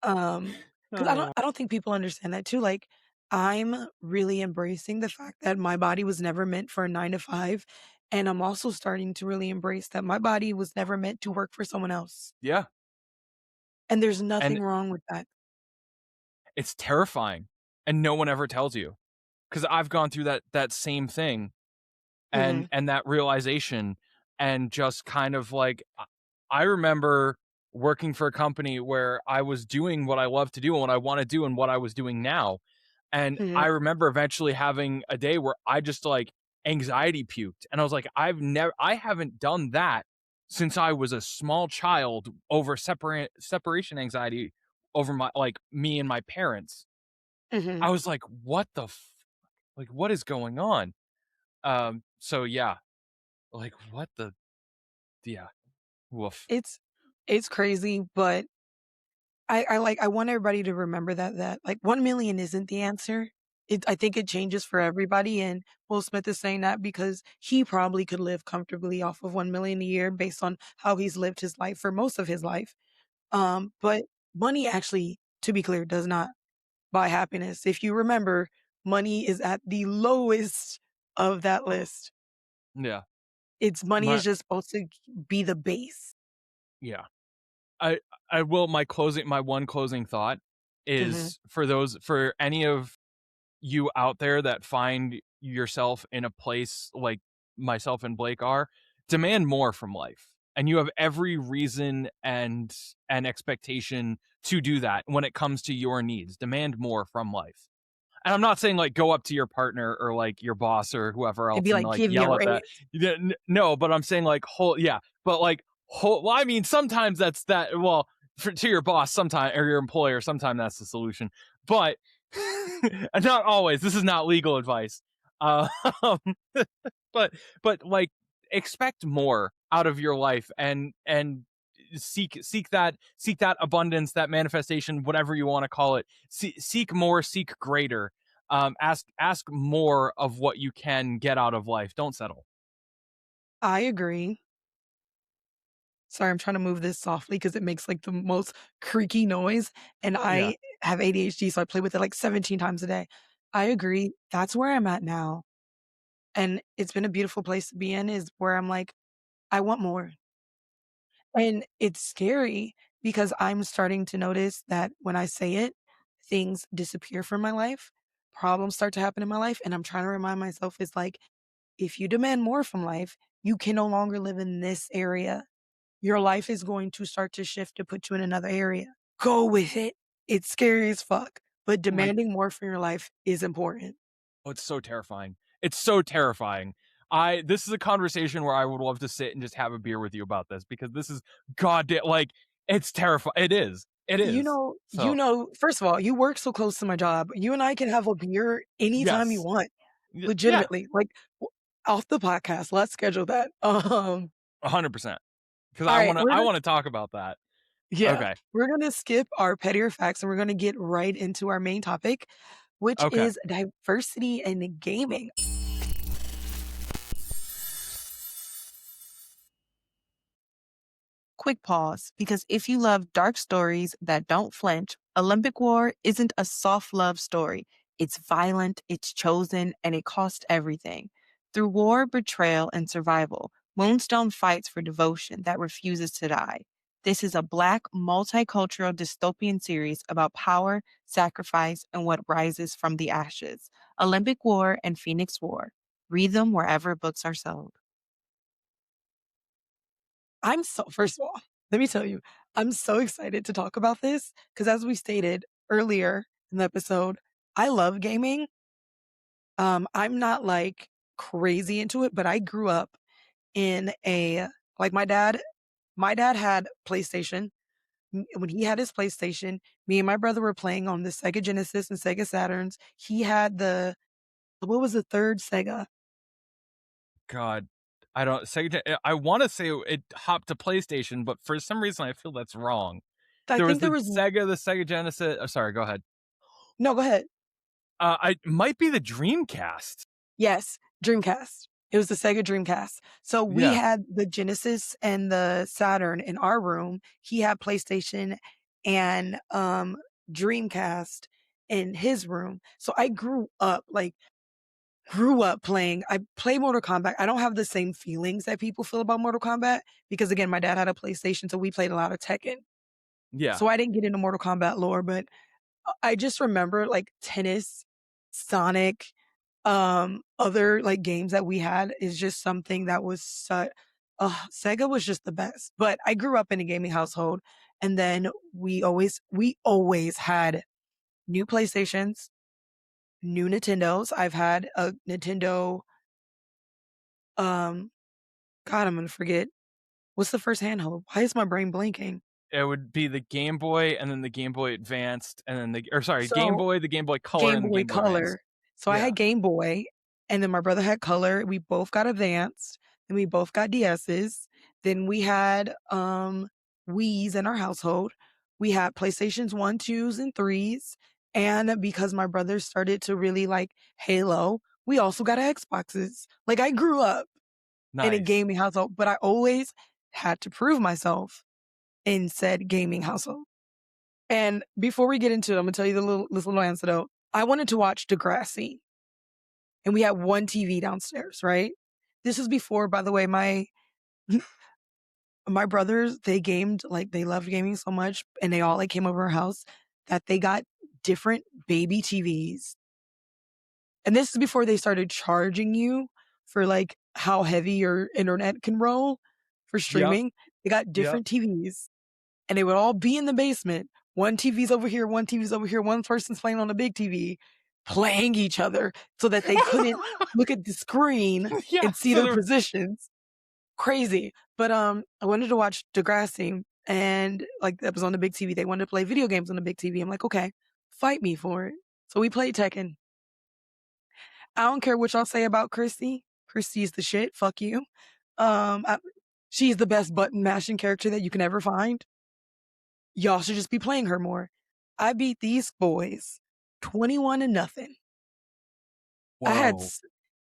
Because I don't think people understand that too. Like, I'm really embracing the fact that my body was never meant for a 9 to 5. And I'm also starting to really embrace that my body was never meant to work for someone else. Yeah. And there's And nothing wrong with that. it's terrifying and no one ever tells you because I've gone through that same thing Mhm, and that realization and just kind of like I remember working for a company where I was doing what I love to do and what I want to do and what I was doing now. And mhm, I remember eventually having a day where I just like anxiety puked and I was like I haven't done that since I was a small child over separation anxiety over my like me and my parents. mhm. I was like what the like what is going on? So yeah, like, what the yeah, woof. It's it's crazy, but I want everybody to remember that like 1 million isn't the answer. I think it changes for everybody, and Will Smith is saying that because he probably could live comfortably off of 1 million a year based on how he's lived his life for most of his life. But money actually, to be clear, does not buy happiness. If you remember, money is at the lowest of that list. Yeah. It's money My is just supposed to be the base. yeah. I I will my one closing thought Mhm, is for any of you out there that find yourself in a place like myself and Blake are, demand more from life. And you have every reason and expectation to do that when it comes to your needs. Demand more from life. and I'm not saying like go up to your partner or like your boss or whoever It'd else be and like, like "Give me a yell at that. raise." No, but I'm saying like whole, yeah, but like whole. Well, I mean, sometimes that's that. Well, to your boss, sometime or your employer, sometimes that's the solution, but not always. This is not legal advice. Um, but like expect more out of your life and seek that abundance, that manifestation, whatever you want to call it. Seek more, seek greater. Ask more of what you can get out of life. Don't settle. I agree. Sorry, I'm trying to move this softly because it makes, like, the most creaky noise, and Yeah. I have ADHD, so I play with it, like, 17 times a day. I agree. That's where I'm at now, and it's been a beautiful place to be in, is where I'm like, "I want more." And it's scary because I'm starting to notice that when I say it, things disappear from my life, problems start to happen in my life, and I'm trying to remind myself, it's like, if you demand more from life, you can no longer live in this area. Your life is going to start to shift to put you in another area. Go with it. It's scary as fuck, but Oh my demanding more from your life is important. Oh, it's so terrifying. It's so terrifying. This is a conversation where I would love to sit and just have a beer with you about this because this is goddamn like it's terrifying. It is. It is. So First of all, you work so close to my job. You and I can have a beer anytime you yes. want, Yeah. legitimately. Like, off the podcast, let's schedule that. 100%. Because All right, I wanna talk about that. yeah, Okay. we're gonna skip our pettier facts and we're gonna get right into our main topic, which Okay. is diversity in gaming. Quick pause, because if you love dark stories that don't flinch, Olympic War isn't a soft love story. It's violent, it's chosen, and it costs everything. Through war, betrayal, and survival, Moonstone fights for devotion that refuses to die. This is a Black, multicultural dystopian series about power, sacrifice, and what rises from the ashes. Olympic War and Phoenix War. Read them wherever books are sold. First of all, let me tell you, I'm so excited to talk about this because, as we stated earlier in the episode, I love gaming. I'm not like crazy into it, but I grew up in a like my dad had PlayStation. When he had his PlayStation, me and my brother were playing on the Sega Genesis and Sega Saturns. He had what was the third Sega? God. I don't Sega I wanna say it hopped to PlayStation, but for some reason I feel that's wrong. I There was think there the was Sega Genesis sorry, go ahead. no, go ahead. I might be the Dreamcast. Yes, Dreamcast. It was the Sega Dreamcast. So we Yeah, had the Genesis and the Saturn in our room. He had PlayStation and Dreamcast in his room. So I grew up playing. I play Mortal Kombat. I don't have the same feelings that people feel about Mortal Kombat because, again, my dad had a PlayStation, so we played a lot of Tekken. yeah, So I didn't get into Mortal Kombat lore, but I just remember, like, tennis, Sonic, other, like, games that we had is just something that was Sega was just the best. But I grew up in a gaming household, and then we always had new PlayStations, new Nintendos. I've had a Nintendo, um God, I'm gonna forget. What's the first handheld? Why is my brain blanking? it would be the Game Boy and then the Game Boy Advanced and then Game So Boy, the Game Boy Color, Game and the Boy Game Boy Advance. Color. So I Yeah, had Game Boy, and then my brother had Color. We both got Advanced, and we both got DS's. Then we had, Wiis in our household. We had PlayStations 1, 2s, and 3s, and because my brother started to really like Halo, we also got Xboxes. Like, I grew up in a nice. gaming household, but I always had to prove myself in said gaming household. And before we get into it, I'm gonna tell you this little anecdote. I wanted to watch Degrassi, and we had one TV downstairs, right? This is before, by the way, my brothers, they gamed, like, they loved gaming so much, and they all, like, came over our house that they got different baby TVs. And this is before they started charging you for, like, how heavy your internet can roll for Yep, streaming. They got yep. different TVs, and they would all be in the basement. One TV's over here, one TV's over here, one person's playing on the big TV. playing each other so that they couldn't look at the screen Yeah, and see so their they're positions. Crazy. But, I wanted to watch Degrassi, and, like, that was on the big TV. They wanted to play video games on the big TV. I'm like, "Okay, fight me for it." So we played Tekken. I don't care what y'all say about Christy. Christy's the shit. Fuck you. I she's the best button mashing character that you can ever find. Y'all should just be playing her more. I beat these boys 21 to nothing. I had whoa.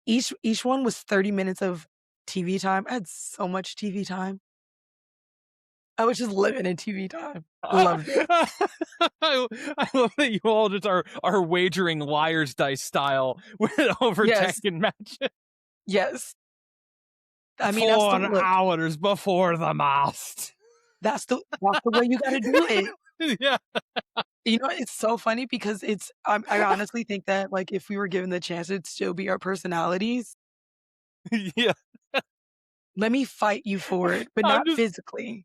s each one was 30 minutes of TV time. I had so much TV time. I was just living in TV time. Loved it. I love that you all just are wagering liar's dice style with over Yes, Tekken matches yes. I mean, that's the 4 look, hours before the mast. that's the way you gotta do it. Yeah, You know, it's so funny because I honestly think that, like, if we were given the chance, it'd still be our personalities. yeah. Let me fight you for it, but I'm not just physically.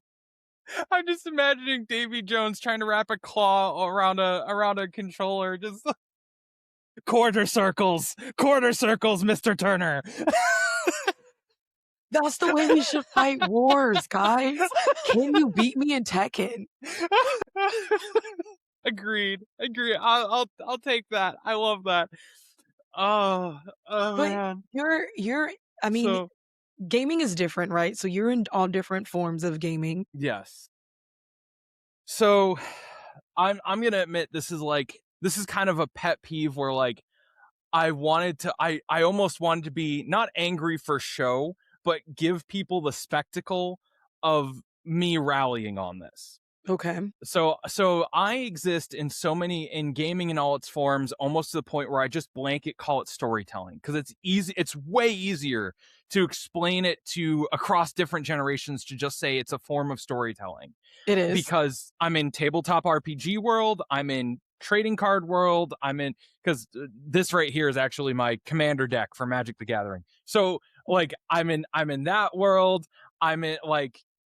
I'm just imagining Davy Jones trying to wrap a claw around a controller, just quarter circles, Mr. Turner. That's the way we should fight wars, guys. Can you beat me in Tekken? Agreed. Agreed. I'll take that. I love that. Oh, oh But man. you're I mean, So gaming is different, right? So you're in all different forms of gaming. yes. So I'm gonna admit this is kind of a pet peeve where like I almost wanted to be not angry for show, but give people the spectacle of me rallying on this. Okay. So I exist in so many in gaming in all its forms, almost to the point where I just blanket call it storytelling because it's easy. It's way easier to explain it to across different generations to just say it's a form of storytelling It is. because I'm in tabletop RPG world, I'm in trading card world, I'm in because this right here is actually my commander deck for Magic the Gathering. So like I'm in that world.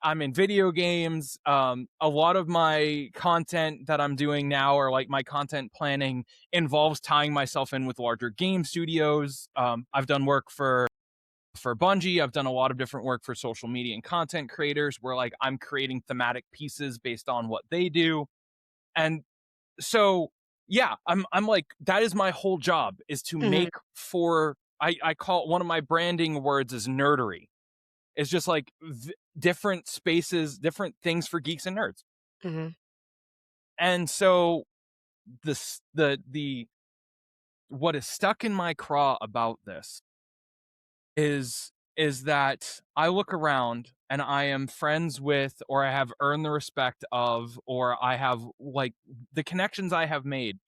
I'm in video games. A lot of my content that I'm doing now, or like my content planning, involves tying myself in with larger game studios. I've done work for Bungie. I've done a lot of different work for social media and content creators, where like I'm creating thematic pieces based on what they do, and so yeah, I'm like that is my whole job is to Mhm, make for I call it one of my branding words is nerdery. It's just like different spaces, different things for geeks and nerds. mhm, And so the what is stuck in my craw about this is that I look around and I am friends with or I have earned the respect of or I have like the connections I have made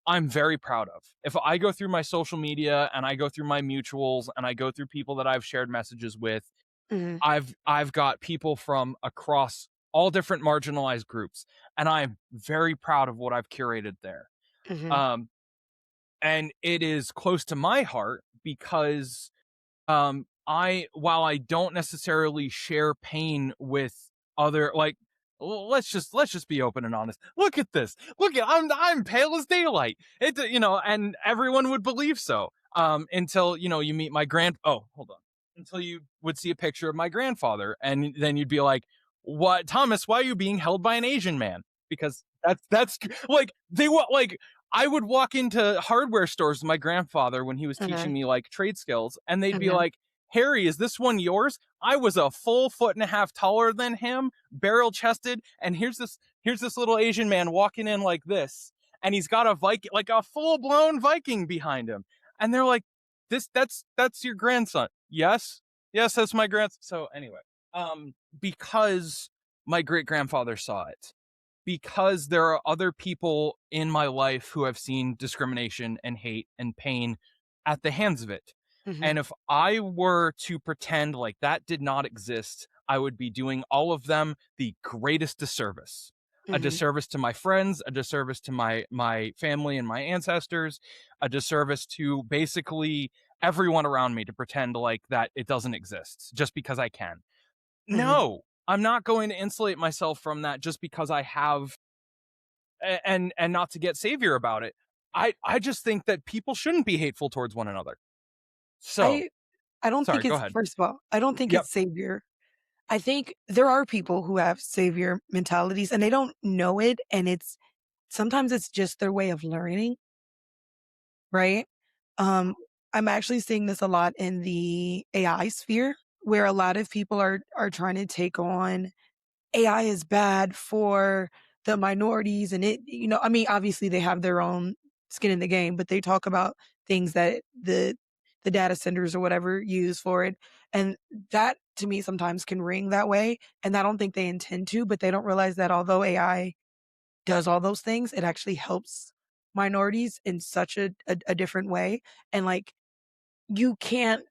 I'm very proud of. If I go through my social media and I go through my mutuals and I go through people that I've shared messages with, mhm, I've got people from across all different marginalized groups, and I'm very proud of what I've curated there. mhm, Um, and it is close to my heart because I while I don't necessarily share pain with other like let's just be open and honest. Look at this. Look at I'm pale as daylight. It you know, and everyone would believe so. Until you know you meet my hold on. Until you would see a picture of my grandfather and then you'd be like, "What, Thomas, why are you being held by an Asian man?" Because that's like they want like I would walk into hardware stores with my grandfather when he was teaching mhm, me like trade skills, and they'd be mhm, like, Harry, is this one yours? I was a full foot and a half taller than him, barrel chested, and here's this little Asian man walking in like this, and he's got a Viking, like a full blown Viking behind him, and they're like, that's your grandson? Yes, yes, that's my grandson. So anyway, because my great grandfather saw it, because there are other people in my life who have seen discrimination and hate and pain at the hands of it. mhm, And if I were to pretend like that did not exist, I would be doing all of them the greatest disservice. A mhm, disservice to my friends, a disservice to my family and my ancestors, a disservice to basically everyone around me to pretend like that it doesn't exist just because I can. mhm. No, I'm not going to insulate myself from that just because I have and not to get savior about it. I just think that people shouldn't be hateful towards one another. So, I I don't sorry, think go it's ahead. first of all, I don't think Yep. it's savior. I think there are people who have savior mentalities and they don't know it, and sometimes it's just their way of learning, right? Um, I'm actually seeing this a lot in the AI sphere where a lot of people are trying to take on AI is bad for the minorities and I mean, obviously they have their own skin in the game, but they talk about things that the data centers or whatever use for it. And that to me sometimes can ring that way. And I don't think they intend to, but they don't realize that although AI does all those things, it actually helps minorities in such a different way. And like you can't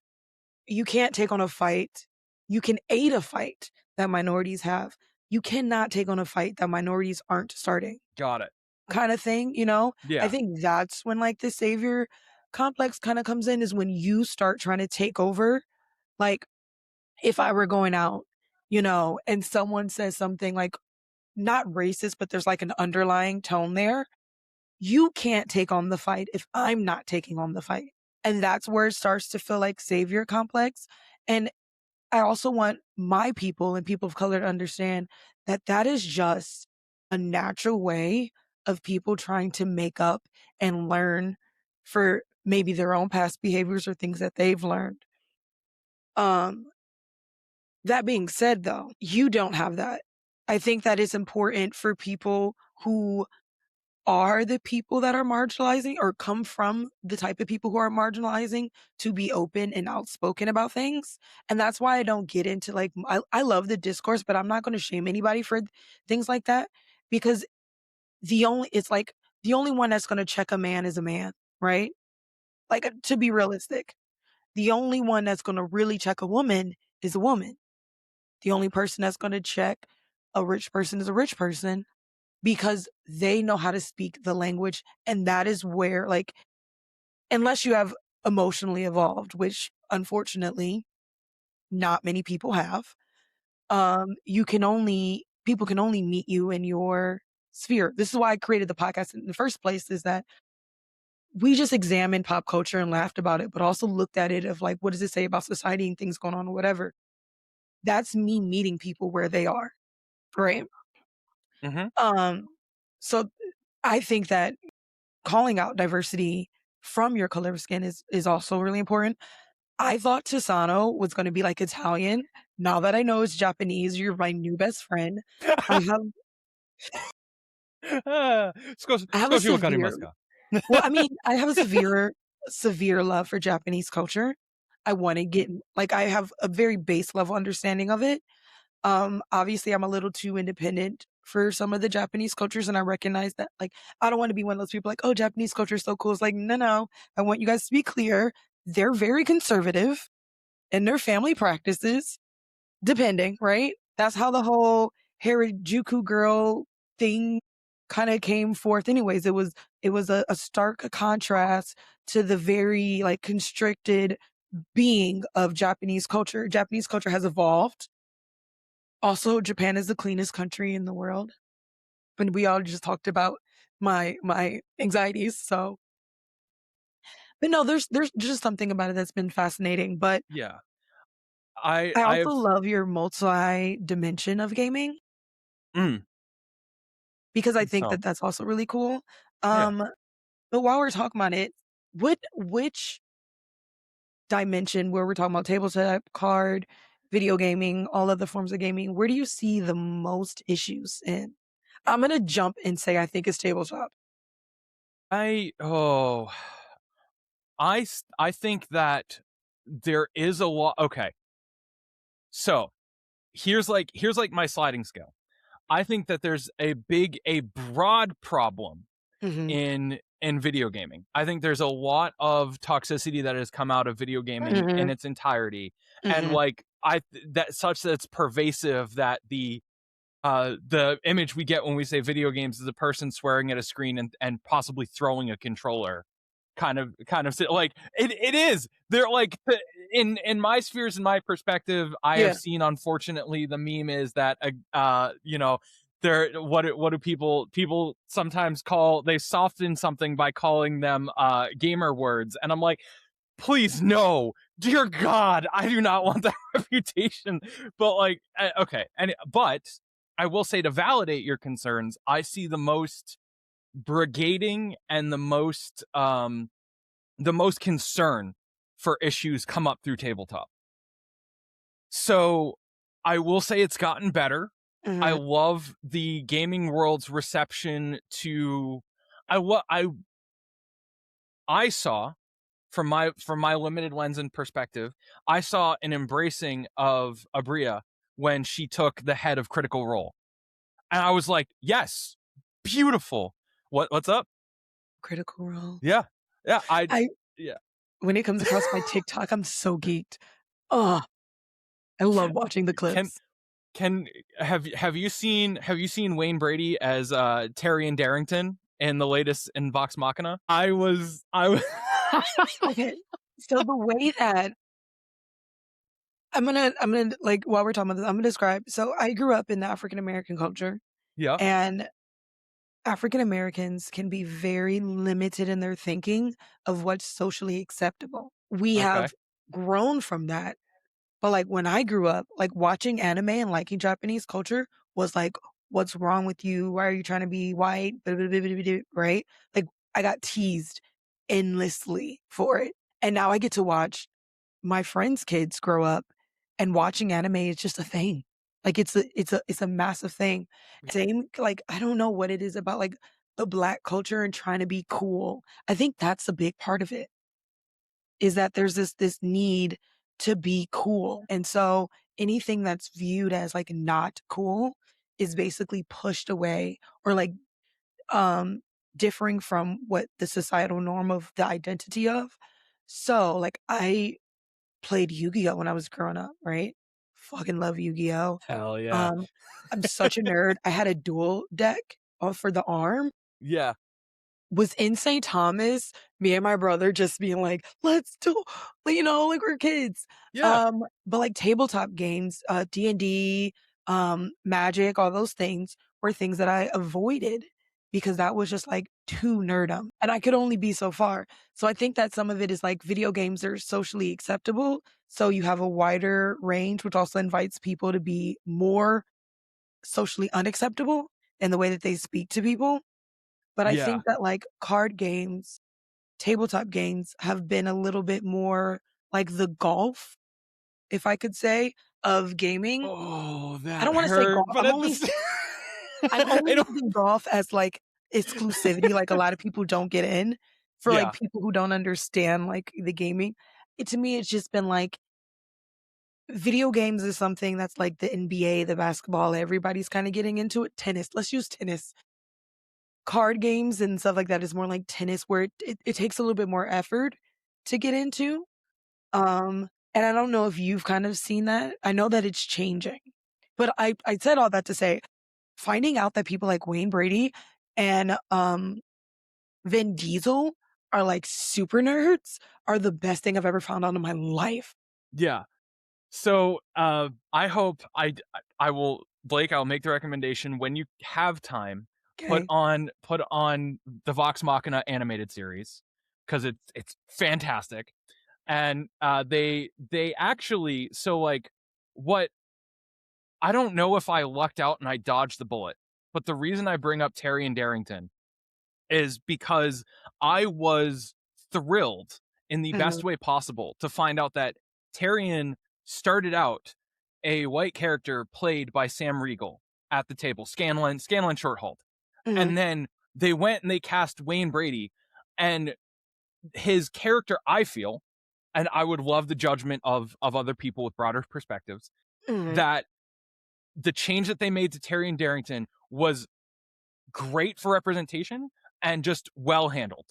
you can't take on a fight. You can aid a fight that minorities have. You cannot take on a fight that minorities aren't starting, Got it. kind of thing, you know? I Yeah. think that's when like the savior complex kind of comes in is when you start trying to take over. Like if I were going out, and someone says something like not racist, but there's like an underlying tone there, you can't take on the fight if I'm not taking on the fight. And that's where it starts to feel like savior complex. And I also want my people and people of color to understand that that is just a natural way of people trying to make up and learn for maybe their own past behaviors or things that they've learned. Um, that being said, though, you don't have that. I think that it's important for people who are the people that are marginalizing or come from the type of people who are marginalizing to be open and outspoken about things. And that's why I don't get into like, I love the discourse, but I'm not going to shame anybody for things like that because it's like the only one that's going to check a man is a man, right? Like to be realistic, the only one that's going to really check a woman is a woman. The only person that's going to check a rich person is a rich person because they know how to speak the language. And that is where, like, unless you have emotionally evolved, which unfortunately not many people have, people can only meet you in your sphere. This is why I created the podcast in the first place is that we just examined pop culture and laughed about it, but also looked at it of like, what does it say about society and things going on or whatever. That's me meeting people where they are. Right. Mhm. Um, so I think that calling out diversity from your color of skin is also really important. I thought Tusano was gonna be like Italian. Now that I know it's Japanese, you're my new best friend. I have Ah, I have a 少しわかりまsevereすか? well, I mean, I have a severe love for Japanese culture. I wanna get like, I have a very base level understanding of it. Obviously, I'm a little too independent for some of the Japanese cultures, and I recognize that, like, I don't wanna be one of those people like, "Oh, Japanese culture is so cool." It's like, "No, no, I want you guys to be clear. They're very conservative in their family practices, depending, right?" That's how the whole Harajuku girl thing kinda came forth anyways. It was a stark contrast to the very, like, constricted being of Japanese culture. Japanese culture has evolved. Also, Japan is the cleanest country in the world. And we all just talked about my anxieties, so but no, there's just something about it that's been fascinating, but Yeah. I I also have love your multi-dimension of gaming mm, because I think so, that that's also really cool. yeah. Um, but while we're talking about it, which dimension where we're talking about tabletop, card, video gaming, all other forms of gaming, where do you see the most issues in? I'm gonna jump and say I think it's tabletop. I oh, I think that there is a lot. Okay. So, here's like my sliding scale. I think that there's a broad problem Mhm. in video gaming. I think there's a lot of toxicity that has come out of video gaming in Mhm. its entirety, and Mhm. like I that such that it's pervasive that the image we get when we say video games is a person swearing at a screen and possibly throwing a controller like it is they're like in my spheres in my perspective I have Yeah. seen unfortunately the meme is that you know what do people sometimes they soften something by calling them gamer words, and I'm like, please no, dear God, I do not want that reputation. But like, okay, but I will say, to validate your concerns, I see the most brigading and the most concern for issues come up through tabletop. So I will say it's gotten better. I Mhm. love the gaming world's reception to I I saw, from my limited lens and perspective, I saw an embracing of Abria when she took the head of Critical Role. And I was like, yes, beautiful. What's up? Critical Role. Yeah. Yeah, I yeah. When it comes across my TikTok, I'm so geeked. Oh, I love watching the Can clips. can have you seen Wayne Brady as Tyrion Darrington in the latest in Vox Machina? I was Okay, so the way that I'm gonna like, while we're talking about this, I'm gonna describe. So I grew up in the African American culture, yeah, and African Americans can be very limited in their thinking of what's socially acceptable. We okay. have grown from that. But, like, when I grew up, like, watching anime and liking Japanese culture was like, "What's wrong with you? Why are you trying to be white?" Right? Like, I got teased endlessly for it, and now I get to watch my friends' kids grow up, and watching anime is just a thing. Like, it's a massive thing. Same, like, I don't know what it is about, like, the Black culture and trying to be cool. I think that's a big part of it. Is that there's this need to be cool, and so anything that's viewed as, like, not cool is basically pushed away or, like, um, differing from what the societal norm of the identity of. So, like, I played Yu-Gi-Oh! When I was growing up, right? Fucking love Yu-Gi-Oh! Hell yeah. Um, I'm such a nerd. I had a dual deck, for the ARM, Yeah. was in St. Thomas, me and my brother just being like, "Let's do," like, we're kids. Yeah. But, like, tabletop games, D&D, Magic, all those things were things that I avoided because that was just, like, too nerdum, and I could only be so far. So I think that some of it is, like, video games are socially acceptable, so you have a wider range, which also invites people to be more socially unacceptable in the way that they speak to people. But I Yeah. think that, like, card games, tabletop games have been a little bit more like the golf, if I could say, of gaming. Oh, I that don't wanna say hurt, golf. but at the I'm only I don't using golf as, like, exclusivity, like, a lot of people don't get in for, like, Yeah. people who don't understand, like, the gaming. To me, it's just been, like, video games is something that's like the NBA, the basketball, everybody's kinda getting into it. Tennis, let's use tennis. Card games and stuff like that is more like tennis where it takes a little bit more effort to get into. And I don't know if you've kind of seen that. I know that it's changing. But I said all that to say, finding out that people like Wayne Brady and, Vin Diesel are, like, super nerds are the best thing I've ever found out in my life. Yeah. So, I hope I will, Blake, I'll make the recommendation when you have time, Okay. put on the Vox Machina animated series, because it's fantastic. And they actually, so like, what I don't know if I lucked out and I dodged the bullet, but the reason I bring up Terry and Darrington is because I was thrilled in the best Mhm, way possible to find out that Tyrion started out a white character played by Sam Riegel at the table, Scanlan Shorthalt. mhm, And then they went and they cast Wayne Brady, and his character, I feel, and I would love the judgment of other people with broader perspectives, mhm, that the change that they made to Tyrion Darrington was great for representation and just well handled.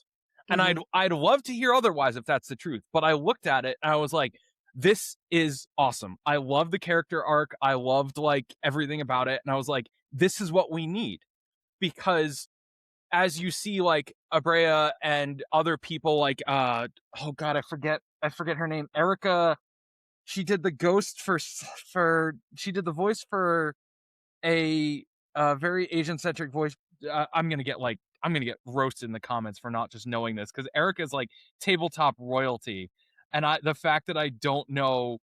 And mhm, I'd love to hear otherwise if that's the truth. But I looked at it and I was like, this is awesome. I love the character arc. I loved like everything about it. And I was like, this is what we need. Because as you see like Abrea and other people like oh god, I forget her name. Erica, she did the ghost for she did the voice for a very Asian centric voice. I'm gonna get roasted in the comments for not just knowing this because Erica's like tabletop royalty, and the fact that I don't know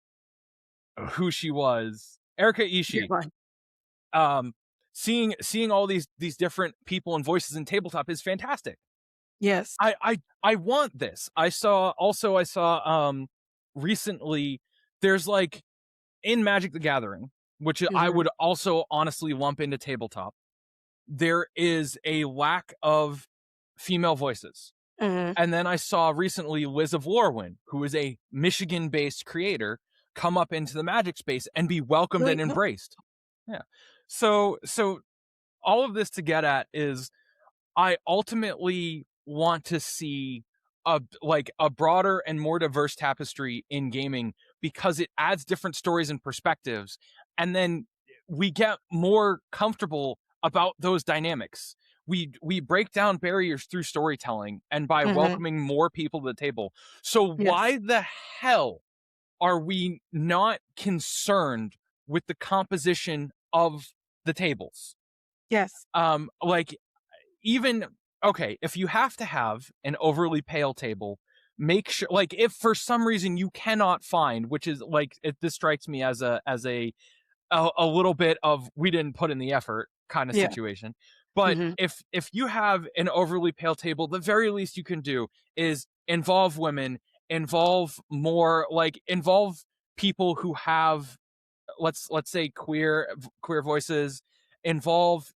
who she was, Erica You're Ishii. fine. Um, seeing all these different people and voices in tabletop is fantastic. Yes. I want this. I saw recently there's like in Magic the Gathering, which I Mhm. would also honestly lump into tabletop. There is a lack of female voices. Mhm. And then I saw recently Liz of Lorwyn, who is a Michigan-based creator, come up into the Magic space and be welcomed and Like, no. embraced. Yeah. So all of this to get at is I ultimately want to see a broader and more diverse tapestry in gaming because it adds different stories and perspectives, and then we get more comfortable about those dynamics. We break down barriers through storytelling and by Mhm. welcoming more people to the table. So Yes. why the hell are we not concerned with the composition of the tables? Yes. Like even okay, if you have to have an overly pale table, make sure like if for some reason you cannot find, which is like this strikes me as a little bit of we didn't put in the effort kind of Yeah. situation. But Mhm. if you have an overly pale table, the very least you can do is involve women, involve people who have let's say queer voices, involve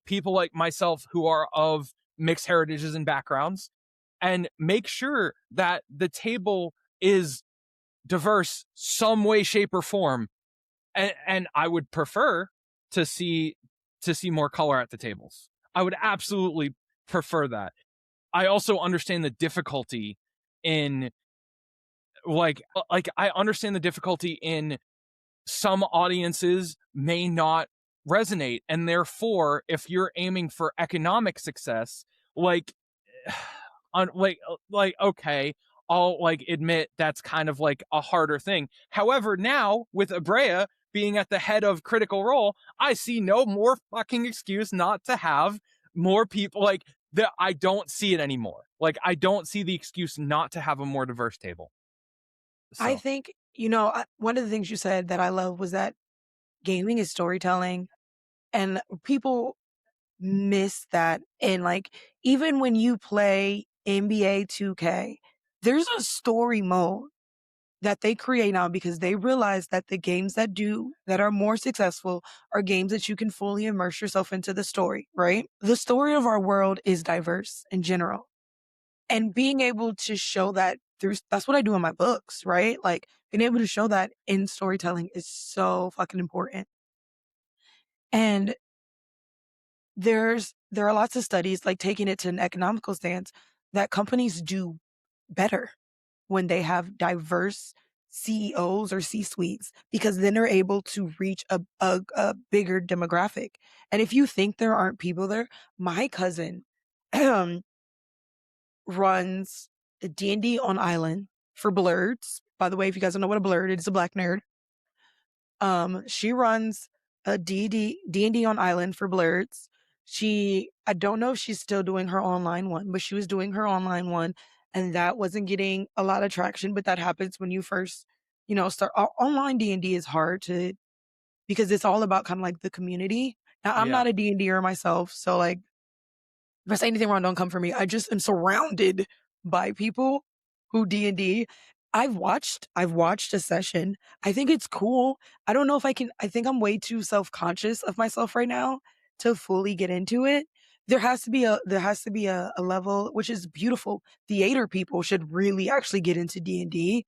people like myself who are of mixed heritages and backgrounds, and make sure that the table is diverse some way shape or form. And I would prefer to see more color at the tables. I would absolutely prefer that. I also understand the difficulty in I understand the difficulty in some audiences may not resonate, and therefore if you're aiming for economic success, like on okay, I'll like admit that's kind of like a harder thing. However, now with Abrea being at the head of Critical Role, I see no more fucking excuse not to have more people like that. I don't see it anymore. Like I don't see the excuse not to have a more diverse table. I So think, one of the things you said that I love was that gaming is storytelling, and people miss that. And like, even when you play NBA 2K, there's a story mode that they create now because they realize that the games that are more successful are games that you can fully immerse yourself into the story, right? The story of our world is diverse in general. And being able to show that that's what I do in my books, right? Like being able to show that in storytelling is so fucking important. And there are lots of studies, like taking it to an economical stance, that companies do better when they have diverse CEOs or C-suites, because then they're able to reach a bigger demographic. And if you think there aren't people there, my cousin runs the D&D on Island for Blurds. By the way, if you guys don't know what a blurred is, it's a black nerd. She runs a D&D on Island for Blurds. I don't know if she's still doing her online one, but she was doing her online one, and that wasn't getting a lot of traction. But that happens when you first, start. Online D&D is hard to because it's all about kind of like the community. Now, I'm yeah. not a D&D'er myself, so like if I say anything wrong, don't come for me. I just am surrounded by people who D&D. I've watched a session. I think it's cool. I don't know if I think I'm way too self-conscious of myself right now to fully get into it. There has to be a level, which is beautiful. Theater people should really actually get into D&D.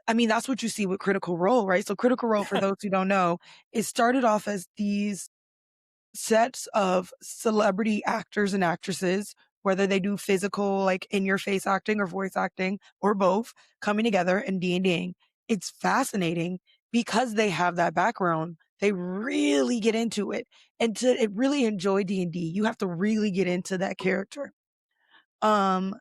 I mean, that's what you see with Critical Role, right? So Critical Role, for those who don't know, it started off as these sets of celebrity actors and actresses, whether they do physical, like in your face acting or voice acting or both, coming together and D&Ding. It's fascinating because they have that background. They really get into it. And really enjoy D&D, you have to really get into that character. Um,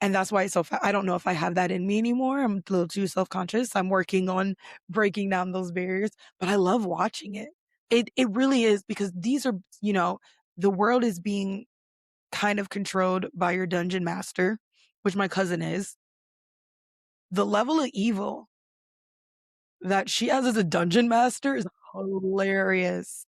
and that's why it's so I don't know if I have that in me anymore. I'm a little too self-conscious. I'm working on breaking down those barriers, but I love watching it. It really is because these are, the world is being kind of controlled by your dungeon master, which my cousin is. The level of evil that she has as a dungeon master is hilarious.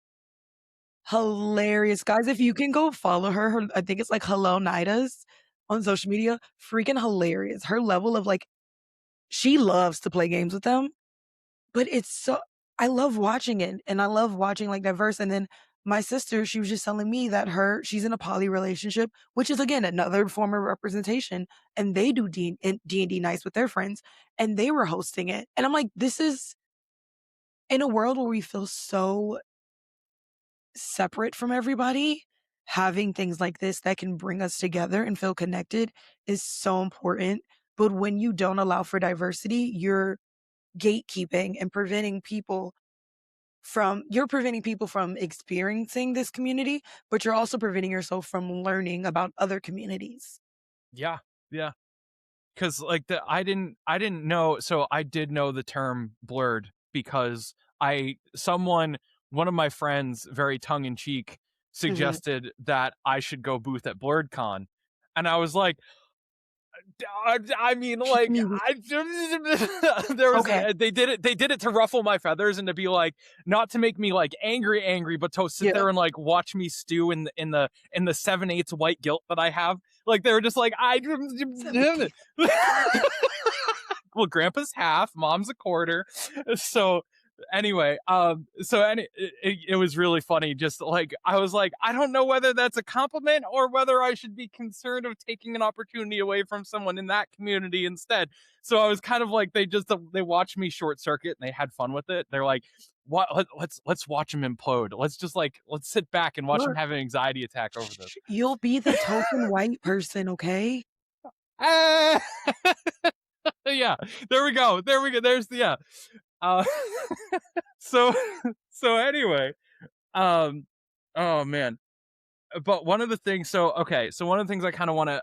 Hilarious. Guys, if you can go follow her, I think it's like Hello Nidas on social media, freaking hilarious. Her level of like, she loves to play games with them, but it's so, I love watching it and I love watching like diverse. And then my sister, she was just telling me that she's in a poly relationship, which is again another form of representation. And they do D&D nights with their friends and they were hosting it. And I'm like, this is in a world where we feel so separate from everybody, having things like this that can bring us together and feel connected is so important. But when you don't allow for diversity, you're gatekeeping and preventing people from experiencing this community, but you're also preventing yourself from learning about other communities. Yeah, yeah. Because like I didn't know. So I did know the term blurred because I someone one of my friends very tongue in cheek Mhm. suggested that I should go booth at BlurredCon, and I was like, I mean, like, Me with there was okay. they did it to ruffle my feathers and to be like, not to make me like angry, but to sit Yeah. there and like watch me stew in the 7/8 white guilt that I have. Like they were just like, I 7/8. well, grandpa's half, mom's a quarter. So anyway, it was really funny. Just like I was like, I don't know whether that's a compliment or whether I should be concerned of taking an opportunity away from someone in that community instead. So I was kind of like, they watched me short circuit and they had fun with it. They're like, what? Let's watch him implode. Let's sit back and watch him Look, have an anxiety attack over this. you'll be the token white person, okay? Ah! Yeah, there we go. There we go. There's the yeah. Uh, so so anyway, um, oh man. But one of the things, so one of the things I kind of want to,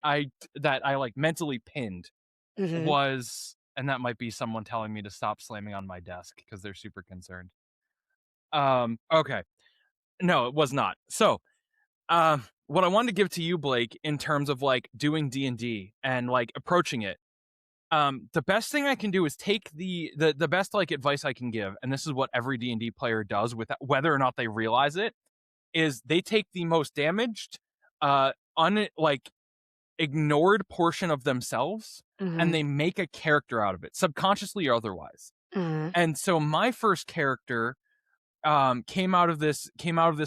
I that I like mentally pinned Mhm. was, and that might be someone telling me to stop slamming on my desk because they're super concerned. Okay, no, it was not. So, what I wanted to give to you, Blake, in terms of like doing D&D and like approaching it, the best thing I can do is take the best like advice I can give, and this is what every D&D player does with whether or not they realize it, is they take the most damaged, like ignored portion of themselves and Mhm. they make a character out of it, subconsciously or otherwise. Mhm. And so my first character came out of this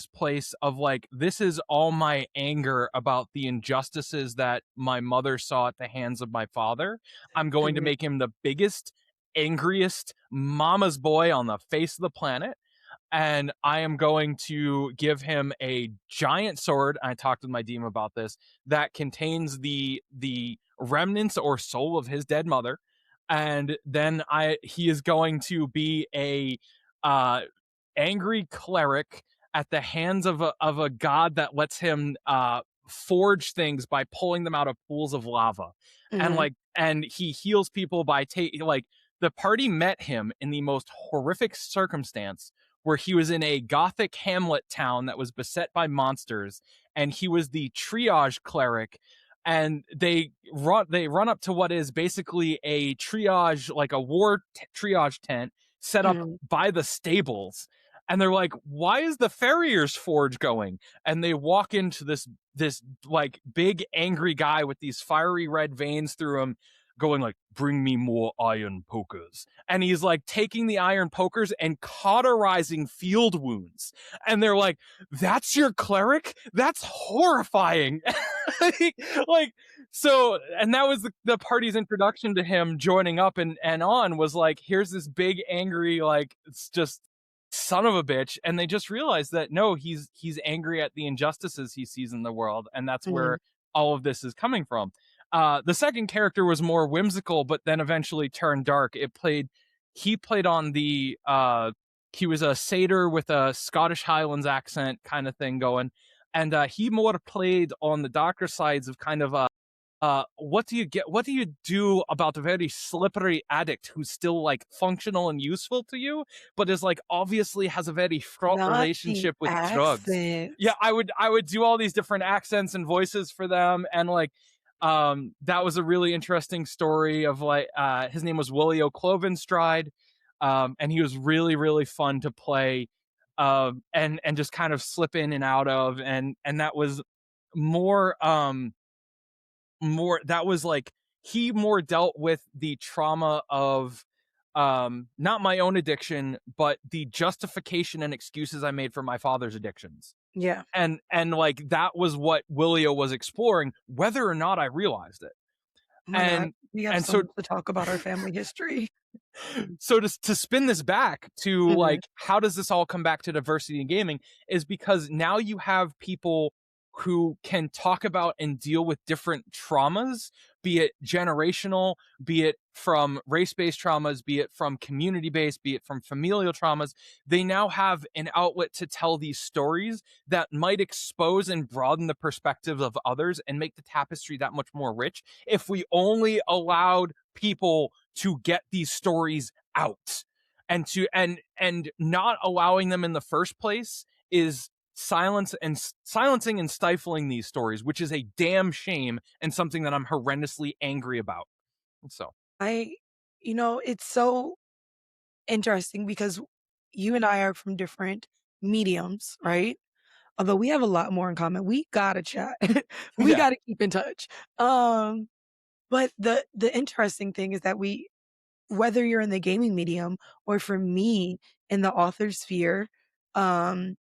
place of like, this is all my anger about the injustices that my mother saw at the hands of my father. I'm going to Mhm. make him the biggest, angriest mama's boy on the face of the planet, and I am going to give him a giant sword. I talked with my DM about this, that contains the remnants or soul of his dead mother, and then he is going to be a uh angry cleric at the hands of a god that lets him forge things by pulling them out of pools of lava, and Mhm. like, and he heals people by like, the party met him in the most horrific circumstance where he was in a gothic hamlet town that was beset by monsters, and he was the triage cleric, and they run up to what is basically a triage, like a triage tent set up Mhm. by the stables, and they're like, why is the farrier's forge going? And they walk into this like big angry guy with these fiery red veins through him, going like, bring me more iron pokers. And he's like taking the iron pokers and cauterizing field wounds. And they're like, that's your cleric? That's horrifying. Like, so, and that was the party's introduction to him joining up, and on was like, here's this big angry, like, it's just son of a bitch. And they just realized that no, he's angry at the injustices he sees in the world, and that's Mhm. where all of this is coming from. The second character was more whimsical, but then eventually turned dark. He played on he was a satyr with a Scottish Highlands accent kind of thing going. And he more played on the darker sides of kind of what do you do about the very slippery addict who's still like functional and useful to you, but is like obviously has a very fraught Not the relationship with drugs? Yeah, accents. I would do all these different accents and voices for them, and like that was a really interesting story of like his name was Willie O'Clovenstride, and he was really really fun to play, and just kind of slip in and out of, and that was more more that was like he more dealt with the trauma of not my own addiction, but the justification and excuses I made for my father's addictions. Yeah. And like that was what Willio was exploring, whether or not I realized it. Oh my god, And we have and so so much to talk about our family history. so to spin this back to Mhm. like how does this all come back to diversity in gaming is because now you have people who can talk about and deal with different traumas, be it generational, be it from race-based traumas, be it from community-based, be it from familial traumas. They now have an outlet to tell these stories that might expose and broaden the perspectives of others and make the tapestry that much more rich if we only allowed people to get these stories out. And not allowing them in the first place is silencing and stifling these stories, which is a damn shame and something that I'm horrendously angry about. So I it's so interesting because you and I are from different mediums, right? Although we have a lot more in common. We gotta chat. We yeah. gotta keep in touch. Um, but the interesting thing is that we whether you're in the gaming medium or for me in the author sphere, um,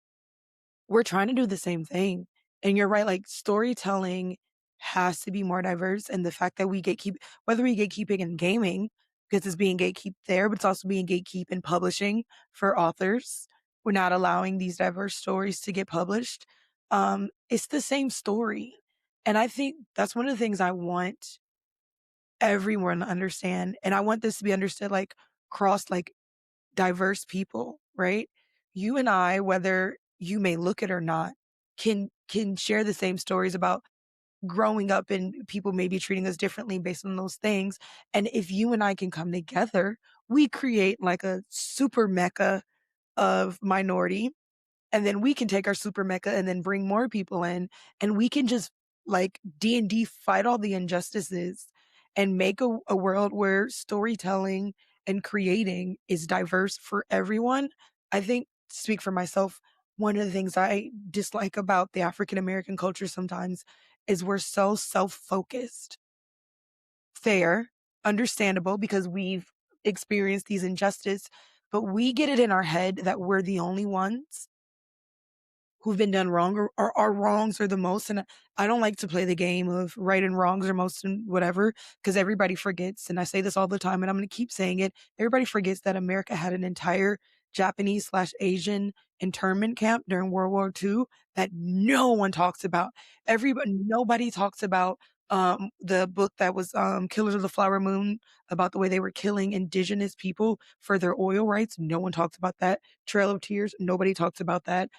we're trying to do the same thing. And you're right, like storytelling has to be more diverse. And the fact that we gatekeep, whether we gatekeeping in gaming, because it's being gatekeep there, but it's also being gatekeep in publishing for authors. We're not allowing these diverse stories to get published. It's the same story. And I think that's one of the things I want everyone to understand. And I want this to be understood like cross like diverse people, right? You and I, whether you may look it or not, can share the same stories about growing up and people maybe treating us differently based on those things. And if you and I can come together, we create like a super mecca of minority and then we can take our super mecha and then bring more people in and we can just like D&D fight all the injustices and make a world where storytelling and creating is diverse for everyone. I think to speak for myself, one of the things I dislike about the African American culture sometimes is we're so self-focused. Fair, understandable because we've experienced these injustices, but we get it in our head that we're the only ones who've been done wrong or our wrongs are the most. And I don't like to play the game of right and wrongs or most and whatever, because everybody forgets. And I say this all the time and I'm going to keep saying it. Everybody forgets that America had an entire Japanese/Asian internment camp during World War II that no one talks about. Nobody talks about the book that was Killers of the Flower Moon about the way they were killing indigenous people for their oil rights. No one talks about that. Trail of Tears. Nobody talks about that.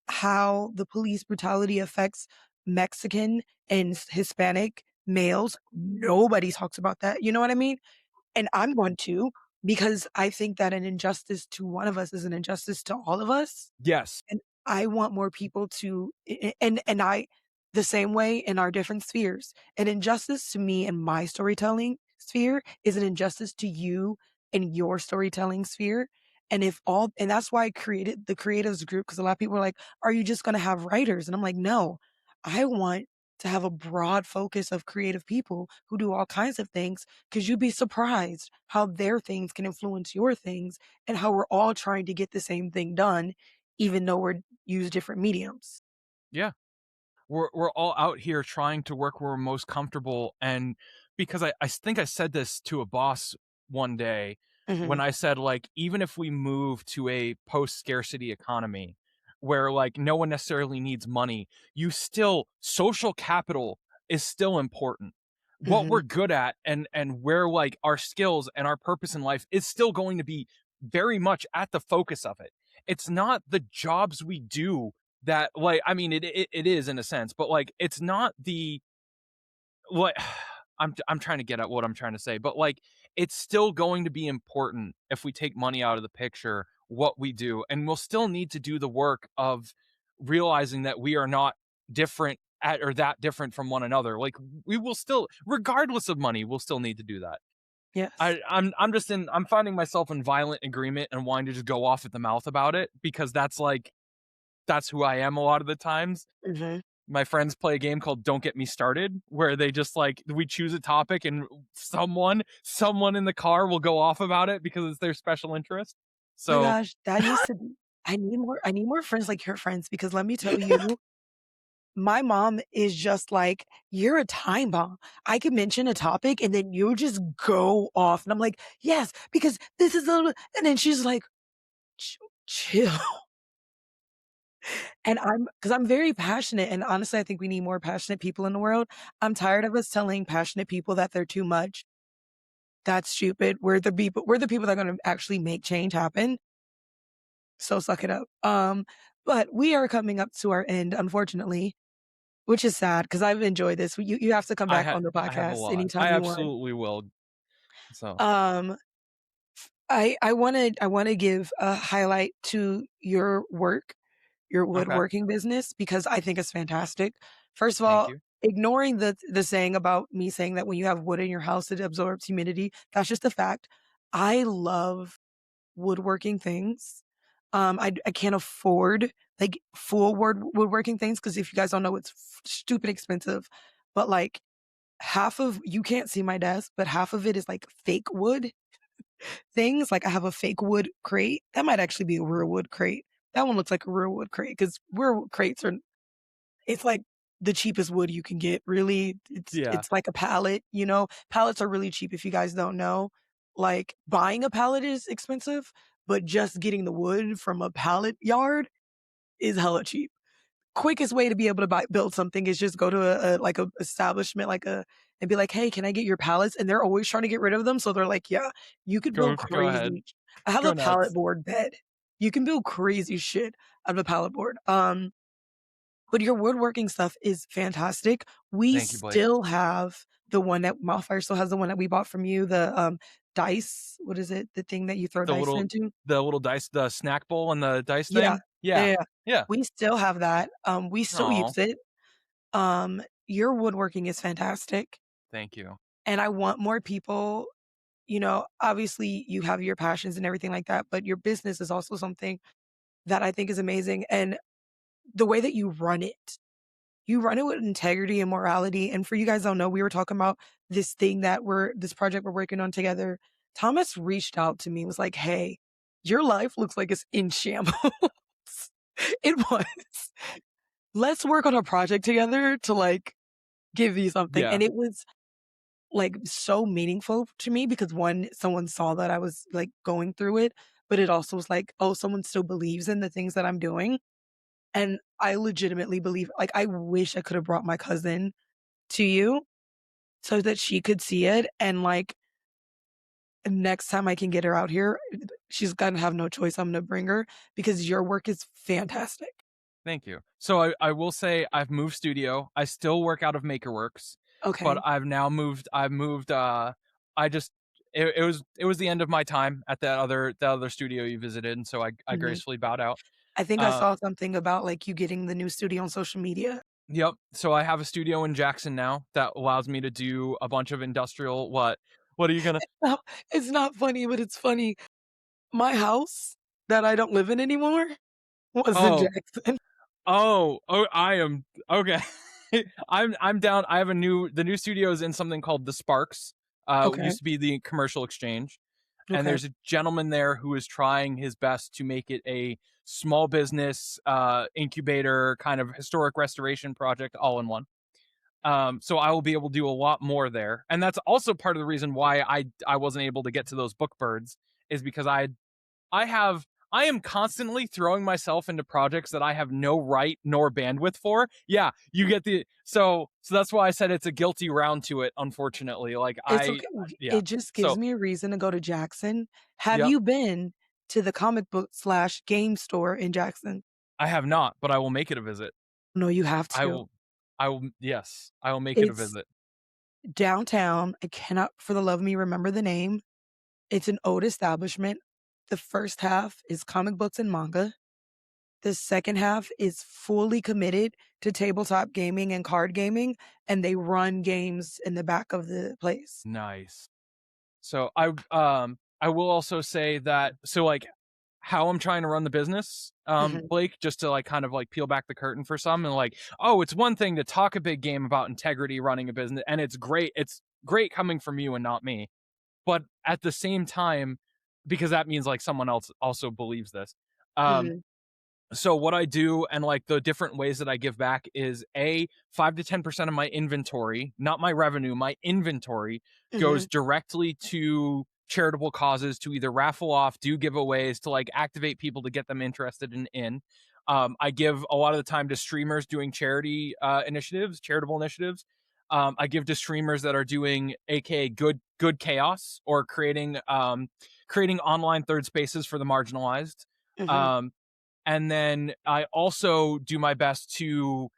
How the police brutality affects Mexican and Hispanic males. Nobody talks about that. You know what I mean? And I'm going to because I think that an injustice to one of us is an injustice to all of us. Yes. And I want more people to and I the same way in our different spheres. An injustice to me in my storytelling sphere is an injustice to you in your storytelling sphere. And if all and that's why I created the creatives group because a lot of people are like, "Are you just gonna have writers?" And I'm like, "No, I want to have a broad focus of creative people who do all kinds of things because you'd be surprised how their things can influence your things and how we're all trying to get the same thing done even though we're use different mediums." Yeah. We're all out here trying to work where we're most comfortable, and because I think I said this to a boss one day when Mhm, I said like even if we move to a post scarcity economy where like no one necessarily needs money, you still social capital is still important. What mhm. we're good at and where like our skills and our purpose in life is still going to be very much at the focus of it. It's not the jobs we do that like I mean it is in a sense, but like it's not what I'm trying to get at what I'm trying to say, but, like, it's still going to be important if we take money out of the picture, what we do, and we'll still need to do the work of realizing that we are not different at or that different from one another. Like, we will still, regardless of money, we'll still need to do that. Yes. I'm finding myself in violent agreement and wanting to just go off at the mouth about it because that's, like, that's who I am a lot of the times. Mhm. My friends play a game called Don't Get Me Started, where they just, like, we choose a topic and someone in the car will go off about it because it's their special interest. My So gosh, that needs to be I need more friends like your friends because let me tell you, my mom is just like, "You're a time bomb. I can mention a topic and then you just go off." And I'm like, "Yes, because this is a," and then she's like, "Ch chill." And I'm because I'm very passionate, and honestly, I think we need more passionate people in the world. I'm tired of us telling passionate people that they're too much. That's stupid. We're the people that are gonna actually make change happen, so suck it up. But we are coming up to our end, unfortunately, which is sad because 'cause I've enjoyed this. You have to come back on the I have a podcast lot. anytime I you want. absolutely will. So, Um, I wanna give a highlight to your work, your okay. woodworking business, because I think it's fantastic. First of Thank all, you. ignoring the saying about me saying that when you have wood in your house, it absorbs humidity, that's just a fact. I love woodworking things. I can't afford, like, full woodworking things because if you guys don't know, it's stupid expensive, but, like, half of you can't see my desk, but half of it is, like, fake wood things, like, I have a fake wood crate. That might actually be a real wood crate. That one looks like a real wood crate because real wood crates are it's like the cheapest wood you can get, really. Yeah. It's like a pallet, you know? Pallets are really cheap if you guys don't know. Like, buying a pallet is expensive, but just getting the wood from a pallet yard is hella cheap. Quickest way to be able to build something is just go to like, a establishment, like, a and be like, "Hey, can I get your pallets?" And they're always trying to get rid of them, so they're like, "Yeah, you could build Go ahead. crazy." I have Go a pallet nuts. board bed. You can build crazy shit out of a pallet board. But your woodworking stuff is fantastic. We Thank you, Blake. still have the one that Mouthfire still has the one that we bought from you, the, dice what is it? The thing that you throw The dice little into? dice, the snack bowl and the dice Yeah. thing? Yeah, Yeah. yeah, yeah. Yeah. We still have that. We still Oh, use it. Your woodworking is fantastic, thank you. and I want more people, obviously, you have your passions and everything like that, but your business is also something that I think is amazing, and the way that you run it with integrity and morality. And for you guys don't know, we were talking about this project we're working on together. Thomas reached out to me, was like, "Hey, your life looks like it's in shambles." It was. Let's work on a project together to like give you something. Yeah. And it was like so meaningful to me because one, someone saw that I was like going through it, but it also was like, oh, someone still believes in the things that I'm doing. And I legitimately believe, like, I wish I could have brought my cousin to you so that she could see it, and, like, next time I can get her out here, she's gonna have no choice, I'm gonna bring her because your work is fantastic. Thank you. So I will say I've moved studio. I still work out of MakerWorks, but Okay. I've moved I just it was the end of my time at that other studio you visited, and so I Mhm. gracefully bowed out. I think I Uh saw something about, like, you getting the new studio on social media. yep. So I have a studio in Jackson now that allows me to do a bunch of industrial what? What are you gonna No, it's not funny, but it's funny. My house that I don't live in anymore was in Oh, Jackson. I am okay. I'm down. I have the new studio is in something called the Sparks. Okay, Used to be the Commercial Exchange, and okay. there's a gentleman there who is trying his best to make it a small business incubator kind of historic restoration project all in one. So I will be able to do a lot more there, and that's also part of the reason why I wasn't able to get to those book birds is because I am constantly throwing myself into projects that I have no right nor bandwidth for. Yeah, you get the so that's why I said it's a guilty round to it, unfortunately. Like It's I okay. yeah. It just gives So me a reason to go to Jackson. Have yep. you been to the comic book slash game store in Jackson? I have not, but I will make it a visit. No, you have I to. will I will yes, I will make it a It's visit. downtown. I cannot for the love of me remember the name. It's an old establishment. The first half is comic books and manga. The second half is fully committed to tabletop gaming and card gaming, and they run games in the back of the place. Nice. So I will also say that like how I'm trying to run the business, Mhm, Blake, just to like kind of like peel back the curtain for some and like, oh, it's one thing to talk a big game about integrity running a business, and it's great. It's great coming from you and not me. But at the same time, because that means like someone else also believes this. Um, mhm, so what I do and like the different ways that I give back is 5 to 10% of my inventory, not my revenue, my inventory mhm, goes directly to charitable causes to either raffle off, do giveaways to like activate people to get them interested in. I give a lot of the time to streamers doing charity initiatives, charitable initiatives. I give to streamers that are doing aka good chaos or creating online third spaces for the marginalized. mhm, Um, and then I also do my best to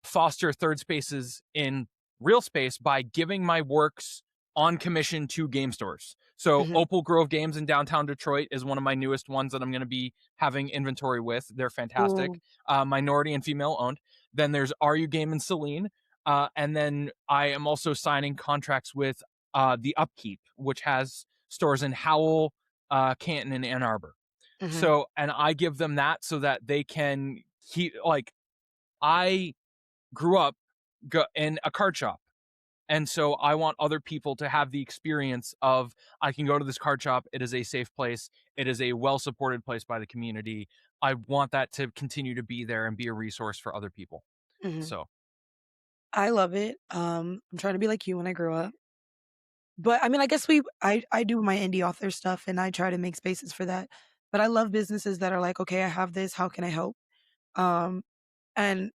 foster third spaces in real space by giving my works on commission to game stores. So mhm. Opal Grove Games in downtown Detroit is one of my newest ones that I'm going to be having inventory with. They're fantastic, Ooh, minority and female owned. Then there's RU Game in Saline, and then I am also signing contracts with the Upkeep, which has stores in Howell, Canton, and Ann Arbor. mhm, So, and I give them that so that they can keep like I grew up in a card shop. And so I want other people to have the experience of I can go to this card shop. It is a safe place. It is a well supported place by the community. I want that to continue to be there and be a resource for other people. mhm. So, I love it. I'm trying to be like you when I grow up. But I mean, I guess I do my indie author stuff and I try to make spaces for that. But I love businesses that are like, okay, I have this. How can I help? Um, and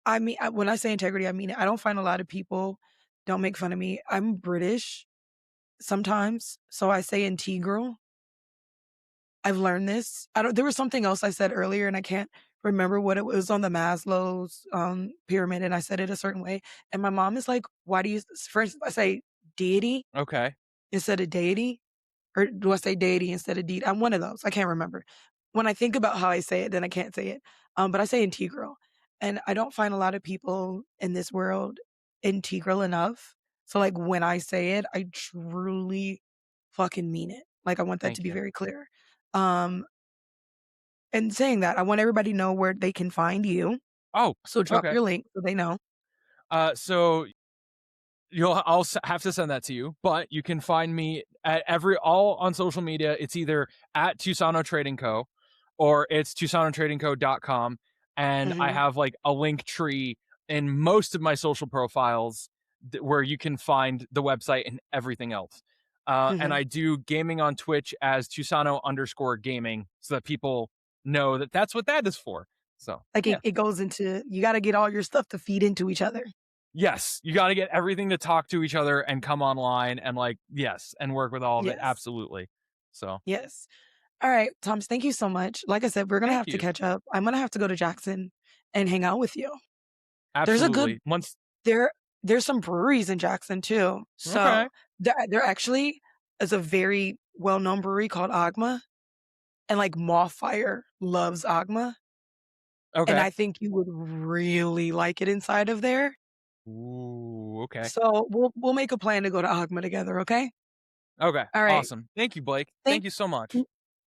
when I say integrity, I mean it. I don't find a lot of people don't make fun of me. I'm British sometimes, so I say integral. I've learned this. I don't. There was something else I said earlier, and I can't remember what it was on the Maslow's pyramid, and I said it a certain way. And my mom is like, "Why do you?" First, I say deity okay. instead of deity. Or do I say deity instead of deed? I'm one of those. I can't remember. When I think about how I say it, then I can't say it. But I say integral. And I don't find a lot of people in this world integral enough. So like when I say it, I truly fucking mean it. Like I want that to Thank be you. very clear. Um, and saying that, I want everybody to know where they can find you. Oh, So drop okay. your link so they know. So have to send that to you, but you can find me at all on social media. It's either at Tusano Trading Co. or it's TusanoTradingCo.com. And I Mhm, have like a link tree in most of my social profiles where you can find the website and everything else. And mhm. I do gaming on Twitch as Tusano_gaming so that people know that that's what that is for. So Like yeah. it goes into you got to get all your stuff to feed into each other. Yes, you got to get everything to talk to each other and come online and like yes, and work with all of it Yes. absolutely. So, Yes. All right, Thomas, thank you so much. Like I said, we're gonna thank have to you. catch up. I'm gonna have to go to Jackson and hang out with you. There's a good Absolutely. Once there there's some breweries in Jackson too. So okay. there actually is a very well-known brewery called Agma, and like Mothfire loves Agma, and Okay. I think you would really like it inside of there. Ooh, okay. So we'll make a plan to go to Agma together, okay? Okay. All right. Awesome. Thank you, Blake. Thank Thank you so much. n-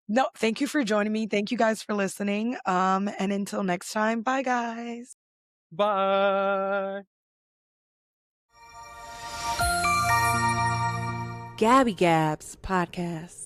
no, thank you for joining me. Thank you guys for listening. And until next time, bye guys. Bye. Gabby Gabs podcast.